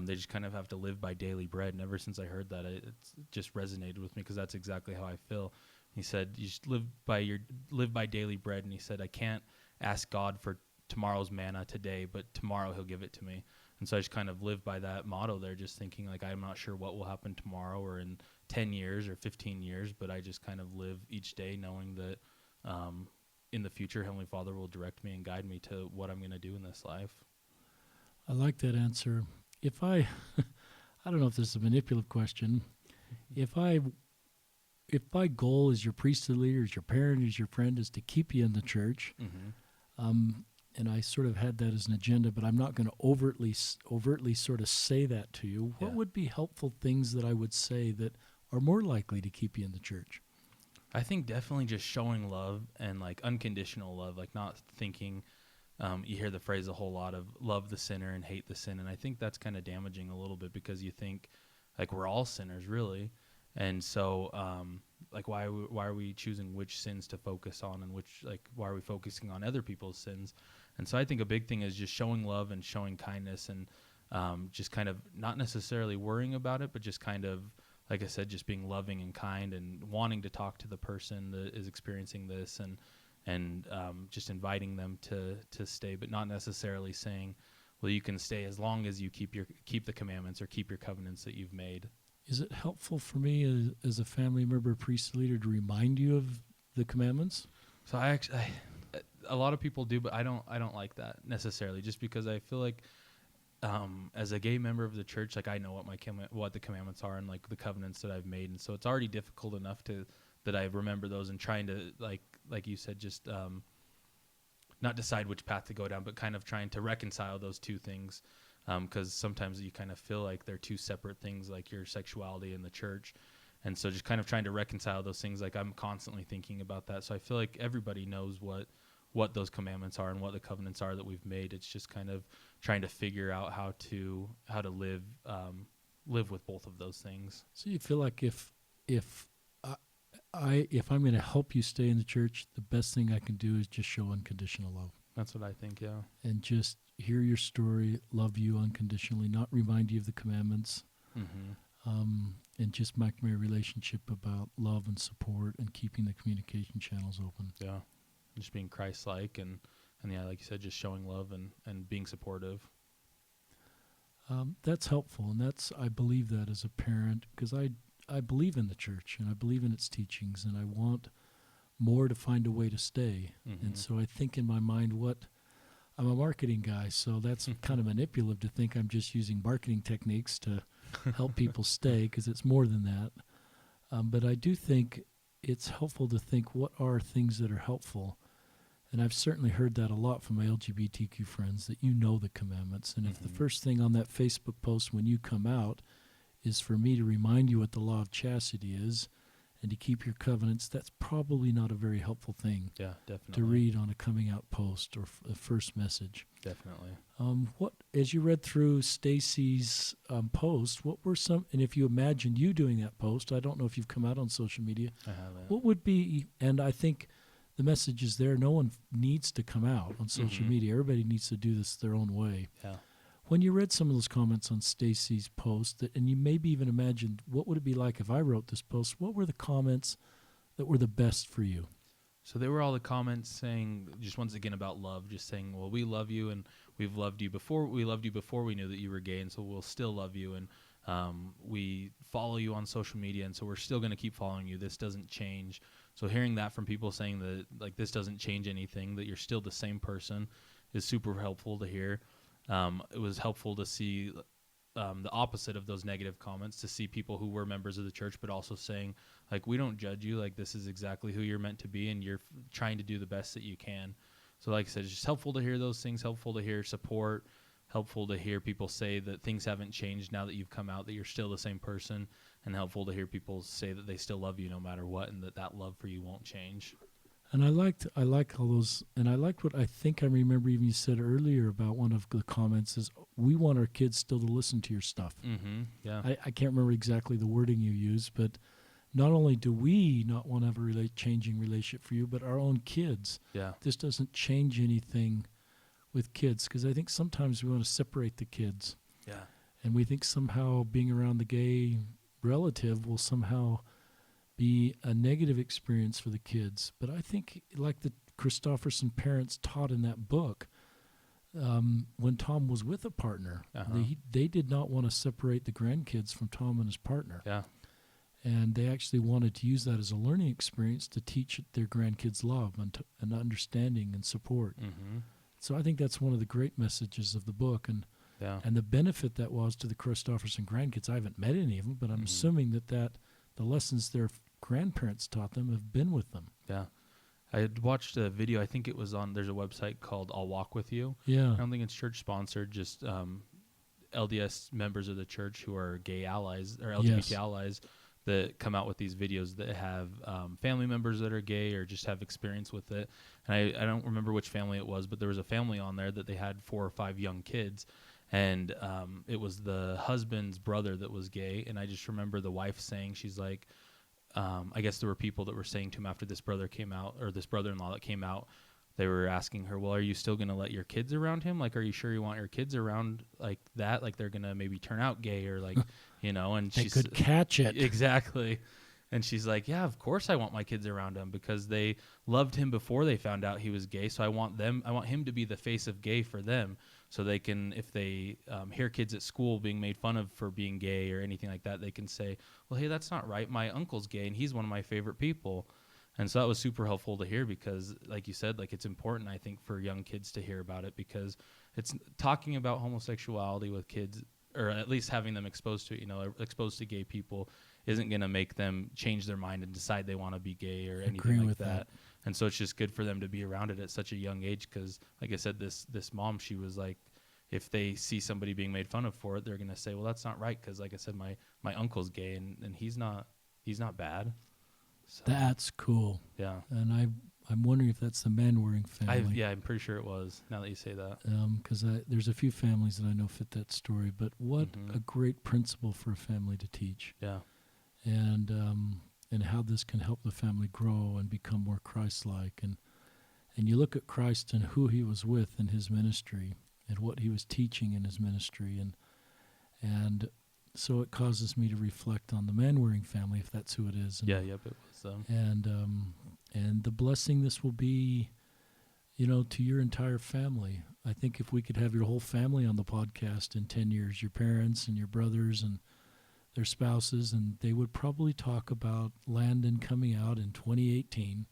they just kind of have to live by daily bread. And ever since I heard that, it just resonated with me, because that's exactly how I feel. He said, you just live by daily bread. And he said, I can't ask God for tomorrow's manna today, but tomorrow He'll give it to me. And so I just kind of live by that motto there, just thinking, like, I'm not sure what will happen tomorrow or in 10 years or 15 years, but I just kind of live each day knowing that in the future, Heavenly Father will direct me and guide me to what I'm going to do in this life. I like that answer. I don't know if this is a manipulative question. If my goal as your priesthood leader, as your parent, as your friend, is to keep you in the church, and I sort of had that as an agenda, but I'm not going to overtly sort of say that to you. What would be helpful things that I would say that are more likely to keep you in the church? I think definitely just showing love, and like unconditional love, like not thinking, you hear the phrase a whole lot of love the sinner and hate the sin. And I think that's kind of damaging a little bit, because you think like we're all sinners really. And so, like, why are we choosing which sins to focus on, and why are we focusing on other people's sins? And so I think a big thing is just showing love and showing kindness, and just kind of not necessarily worrying about it, but just kind of, like I said, just being loving and kind and wanting to talk to the person that is experiencing this, and just inviting them to stay, but not necessarily saying, well, you can stay as long as you keep the commandments or keep your covenants that you've made. Is it helpful for me as a family member, priest leader, to remind you of the commandments? So a lot of people do, but I don't like that necessarily, just because I feel like as a gay member of the church, like, I know what the commandments are and like the covenants that I've made, and so it's already difficult enough that I remember those, and trying to like you said, just not decide which path to go down, but kind of trying to reconcile those two things, because sometimes you kind of feel like they're two separate things, like your sexuality and the church. And so just kind of trying to reconcile those things, like I'm constantly thinking about that. So I feel like everybody knows what those commandments are and what the covenants are that we've made. It's just kind of trying to figure out how to live with both of those things. So you feel like if I'm going to help you stay in the church, the best thing I can do is just show unconditional love. That's what I think, yeah. And just hear your story, love you unconditionally, not remind you of the commandments, and just make my relationship about love and support and keeping the communication channels open. Yeah, just being Christ-like and And yeah, like you said, just showing love and being supportive. That's helpful, and I believe that as a parent, because I believe in the church, and I believe in its teachings, and I want more to find a way to stay. Mm-hmm. And so I think in my mind, I'm a marketing guy, so that's kind of manipulative to think I'm just using marketing techniques to help people stay, because it's more than that. But I do think it's helpful to think, what are things that are helpful? And I've certainly heard that a lot from my LGBTQ friends, that you know the commandments. And if the first thing on that Facebook post when you come out is for me to remind you what the law of chastity is and to keep your covenants, that's probably not a very helpful thing to read on a coming out post or a first message. Definitely. As you read through Stacy's post, what were some, and if you imagined you doing that post, I don't know if you've come out on social media, I haven't. what would be, and I think the message is there, no one needs to come out on social media. Everybody needs to do this their own way. Yeah. When you read some of those comments on Stacy's post, and you maybe even imagined, what would it be like if I wrote this post? What were the comments that were the best for you? So they were all the comments saying, just once again about love, just saying, well, we love you, and we've loved you before. We loved you before we knew that you were gay, and so we'll still love you. And we follow you on social media, and so we're still going to keep following you. This doesn't change. So hearing that from people saying that, like, this doesn't change anything, that you're still the same person, is super helpful to hear. It was helpful to see the opposite of those negative comments, to see people who were members of the church, but also saying, like, we don't judge you. Like, this is exactly who you're meant to be, and you're trying to do the best that you can. So like I said, it's just helpful to hear those things, helpful to hear support, helpful to hear people say that things haven't changed now that you've come out, that you're still the same person, and helpful to hear people say that they still love you no matter what, and that love for you won't change. And I like all those, and I liked what I think I remember even you said earlier about one of the comments is, we want our kids still to listen to your stuff. Mm-hmm. Yeah. I can't remember exactly the wording you used, but not only do we not want to have a changing relationship for you, but our own kids. Yeah. This doesn't change anything with kids, because I think sometimes we want to separate the kids. Yeah. And we think somehow being around the gay relative will somehow be a negative experience for the kids. But I think, like the Christofferson parents taught in that book, when Tom was with a partner, they did not want to separate the grandkids from Tom and his partner. Yeah. And they actually wanted to use that as a learning experience to teach their grandkids love and understanding and support. Mm-hmm. So I think that's one of the great messages of the book. And the benefit that was to the Christofferson grandkids, I haven't met any of them, but I'm assuming that the lessons their grandparents taught them have been with them. Yeah. I had watched a video, I think it was there's a website called I'll Walk With You. Yeah. I don't think it's church sponsored, just LDS members of the church who are gay allies or LGBT allies that come out with these videos that have family members that are gay or just have experience with it. And I don't remember which family it was, but there was a family on there that they had 4 or 5 young kids. And it was the husband's brother that was gay. And I just remember the wife saying, she's like, I guess there were people that were saying to him after this brother came out, or this brother-in-law that came out, they were asking her, well, are you still going to let your kids around him? Like, are you sure you want your kids around like that? Like, they're going to maybe turn out gay or like, and they could catch it. Exactly. And she's like, yeah, of course I want my kids around him because they loved him before they found out he was gay. So I want him to be the face of gay for them. So they can, if they hear kids at school being made fun of for being gay or anything like that, they can say, well, hey, that's not right. My uncle's gay and he's one of my favorite people. And so that was super helpful to hear because, like you said, like it's important, I think, for young kids to hear about it because it's talking about homosexuality with kids, or at least having them exposed to it, exposed to gay people isn't going to make them change their mind and decide they want to be gay or anything like that. And so it's just good for them to be around it at such a young age because, like I said, this mom, she was like, if they see somebody being made fun of for it, they're going to say, well, that's not right because, like I said, my uncle's gay and he's not bad. So, that's cool. Yeah. And I'm wondering if that's the Manwaring family. I'm pretty sure it was, now that you say that. Because there's a few families that I know fit that story. But what a great principle for a family to teach. Yeah. And how this can help the family grow and become more Christ-like. And you look at Christ and who he was with in his ministry and what he was teaching in his ministry. And so it causes me to reflect on the Manwaring family, if that's who it is. And, it was. And the blessing this will be to your entire family. I think if we could have your whole family on the podcast in 10 years, your parents and your brothers and their spouses, and they would probably talk about Landon coming out in 2018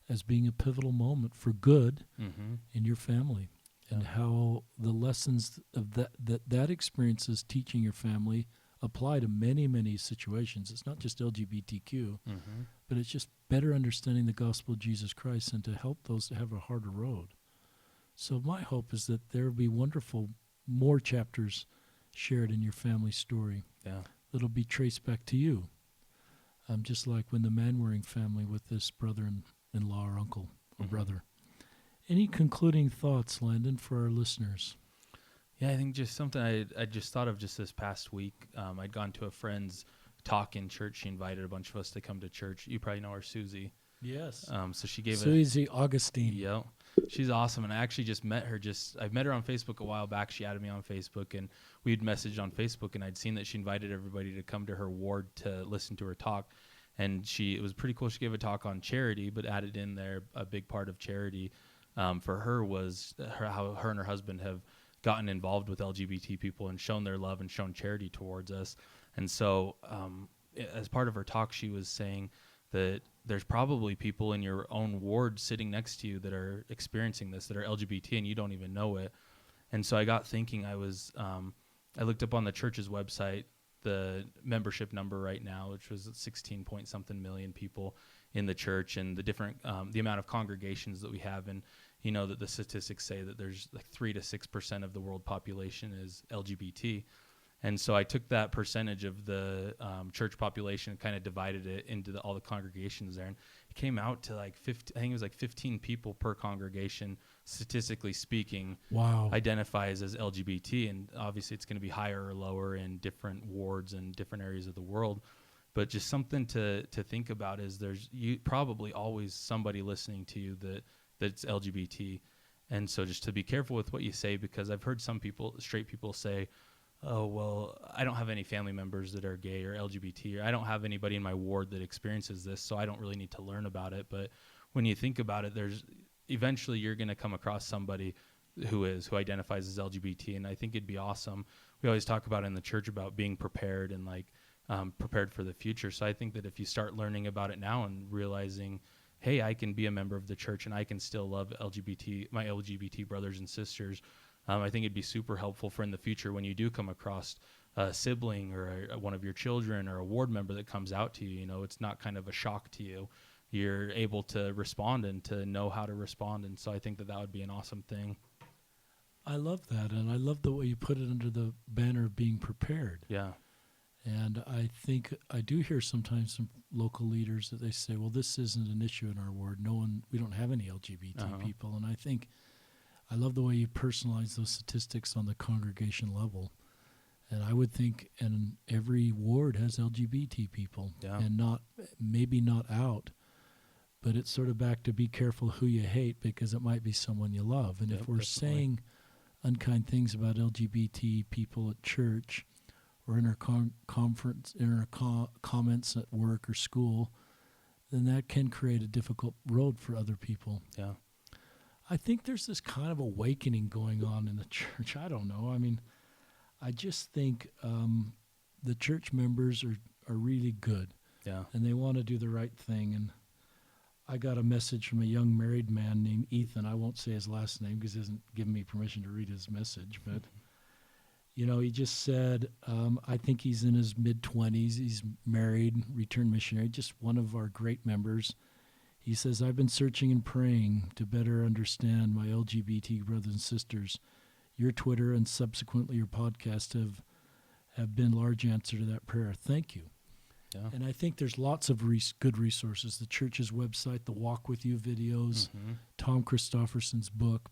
as being a pivotal moment for good in your family, and how the lessons of that experience is teaching your family apply to many, many situations. It's not just LGBTQ, but it's just better understanding the gospel of Jesus Christ and to help those that have a harder road. So my hope is that there will be wonderful more chapters shared in your family story that'll be traced back to you. Just like when the Manwaring family with this brother-in-law or uncle or brother. Any concluding thoughts, Landon, for our listeners? Yeah, I think just something I just thought of just this past week. I'd gone to a friend's talk in church. She invited a bunch of us to come to church. You probably know her, Susie. Yes. So she gave Susie Augustine. Yeah. She's awesome, and I actually just met her. I met her on Facebook a while back. She added me on Facebook, and we'd messaged on Facebook, and I'd seen that she invited everybody to come to her ward to listen to her talk. And it was pretty cool. She gave a talk on charity, but added in there a big part of charity for her was how her and her husband have gotten involved with LGBT people and shown their love and shown charity towards us. And so as part of her talk, she was saying that there's probably people in your own ward sitting next to you that are experiencing this, that are LGBT, and you don't even know it. And so I got thinking, I looked up on the church's website the membership number right now, which was 16 point something million people in the church, and the different the amount of congregations that we have. And you know that the statistics say that there's like 3 to 6% of the world population is LGBT. And so I took that percentage of the church population and kind of divided it into all the congregations there, and it came out to like 50, I think it was like 15 people per congregation, statistically speaking, identifies as LGBT. And obviously it's going to be higher or lower in different wards and different areas of the world. But just something to think about is there's probably always somebody listening to you that's LGBT. And so just to be careful with what you say, because I've heard some people, straight people, say, oh, well, I don't have any family members that are gay or LGBT, or I don't have anybody in my ward that experiences this, so I don't really need to learn about it. But when you think about it, eventually you're going to come across somebody who identifies as LGBT, and I think it'd be awesome. We always talk about in the church about being prepared and prepared for the future. So I think that if you start learning about it now and realizing, hey, I can be a member of the church and I can still love my LGBT brothers and sisters, I think it'd be super helpful for in the future when you do come across a sibling or one of your children or a ward member that comes out to you. You know, it's not kind of a shock to you. You're able to respond and to know how to respond. And so I think that would be an awesome thing. I love that, and I love the way you put it under the banner of being prepared. Yeah. And I think I do hear sometimes some local leaders that they say, well, this isn't an issue in our ward. We don't have any LGBT people. And I think I love the way you personalize those statistics on the congregation level. And I would think every ward has LGBT people, and maybe not out, but it's sort of back to be careful who you hate, because it might be someone you love. And if we're saying unkind things about LGBT people at church or in our comments at work or school, then that can create a difficult road for other people. Yeah. I think there's this kind of awakening going on in the church. I don't know. I mean, I just think the church members are really good. Yeah. And they want to do the right thing. And I got a message from a young married man named Ethan. I won't say his last name because he hasn't given me permission to read his message. But, he just said, I think he's in his mid-20s. He's married, returned missionary, just one of our great members. He says, I've been searching and praying to better understand my LGBT brothers and sisters. Your Twitter and subsequently your podcast have been large answer to that prayer. Thank you. Yeah. And I think there's lots of good resources. The church's website, the Walk With You videos, Tom Christofferson's book.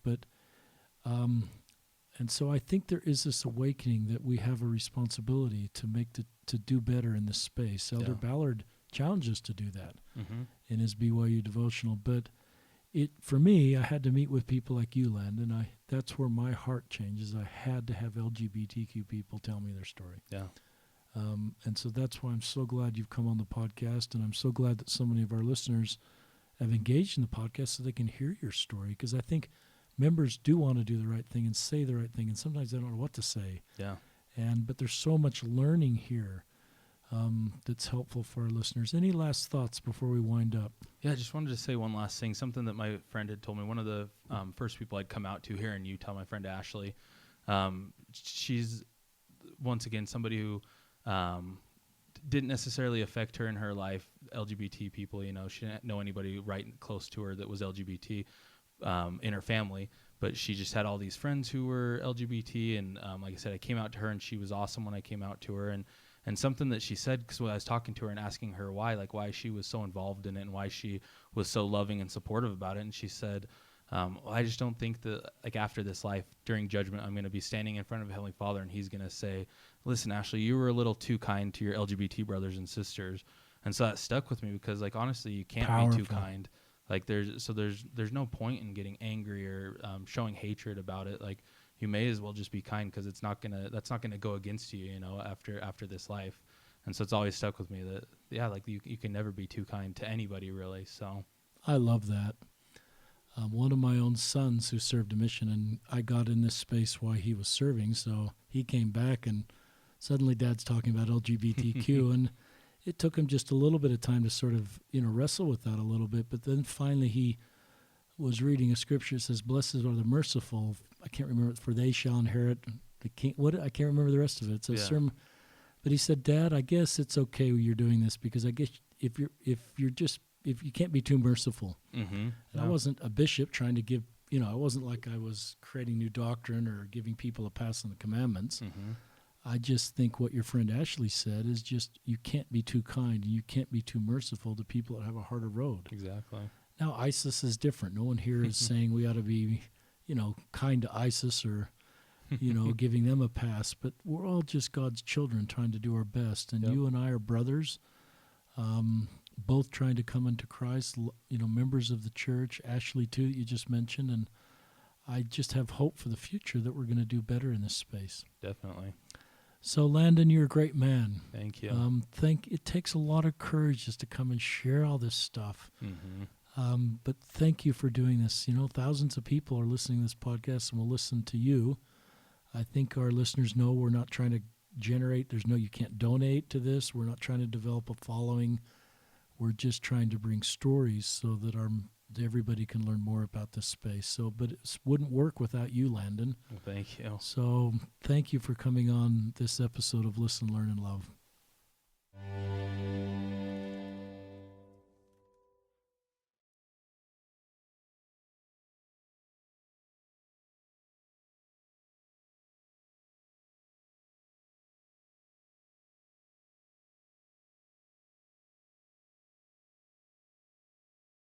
And so I think there is this awakening that we have a responsibility to do better in this space. Elder Ballard challenged us to do that in his BYU devotional. But for me, I had to meet with people like you, Landon. That's where my heart changes. I had to have LGBTQ people tell me their story. Yeah. And so that's why I'm so glad you've come on the podcast, and I'm so glad that so many of our listeners have engaged in the podcast so they can hear your story, because I think members do want to do the right thing and say the right thing, and sometimes they don't know what to say. Yeah. But there's so much learning here that's helpful for our listeners. Any last thoughts before we wind up? Yeah, I just wanted to say one last thing, something that my friend had told me. One of the first people I'd come out to here in Utah, my friend Ashley, she's, once again, somebody who didn't necessarily affect her in her life, LGBT people. She didn't know anybody right close to her that was LGBT in her family, but she just had all these friends who were LGBT, and like I said, I came out to her, and she was awesome when I came out to her, and something that she said, because when I was talking to her and asking her why she was so involved in it and why she was so loving and supportive about it, and she said, I just don't think that, like, after this life, during judgment, I'm going to be standing in front of Heavenly Father, and He's going to say, listen, Ashley, you were a little too kind to your LGBT brothers and sisters. And so that stuck with me, because, like, honestly, you can't be too kind. Like, there's no point in getting angry or showing hatred about it. Like, you may as well just be kind, because that's not gonna go against you, after this life. And so it's always stuck with me that, yeah, like, you can never be too kind to anybody, really. So I love that. One of my own sons who served a mission, and I got in this space while he was serving, so he came back, and suddenly Dad's talking about LGBTQ, and it took him just a little bit of time to sort of, wrestle with that a little bit. But then finally he was reading a scripture that says, blessed are the merciful. I can't remember, for they shall inherit the king. I can't remember the rest of it. It's a sermon. But he said, Dad, I guess it's okay you're doing this, because I guess if you can't be too merciful. Mm-hmm. And I wasn't a bishop trying to give, it wasn't like I was creating new doctrine or giving people a pass on the commandments. Mm-hmm. I just think what your friend Ashley said is just, you can't be too kind and you can't be too merciful to people that have a harder road. Exactly. Now, ISIS is different. No one here is saying we ought to be, kind to ISIS or, giving them a pass. But we're all just God's children trying to do our best. And you and I are brothers, both trying to come into Christ, members of the church. Ashley, too, you just mentioned. And I just have hope for the future that we're going to do better in this space. Definitely. So, Landon, you're a great man. Thank you. It takes a lot of courage just to come and share all this stuff. Mm-hmm. But thank you for doing this. Thousands of people are listening to this podcast and will listen to you. I think our listeners know we're not trying to generate, you can't donate to this. We're not trying to develop a following. We're just trying to bring stories so that everybody can learn more about this space. But it wouldn't work without you, Landon. Well, thank you. So thank you for coming on this episode of Listen, Learn, and Love.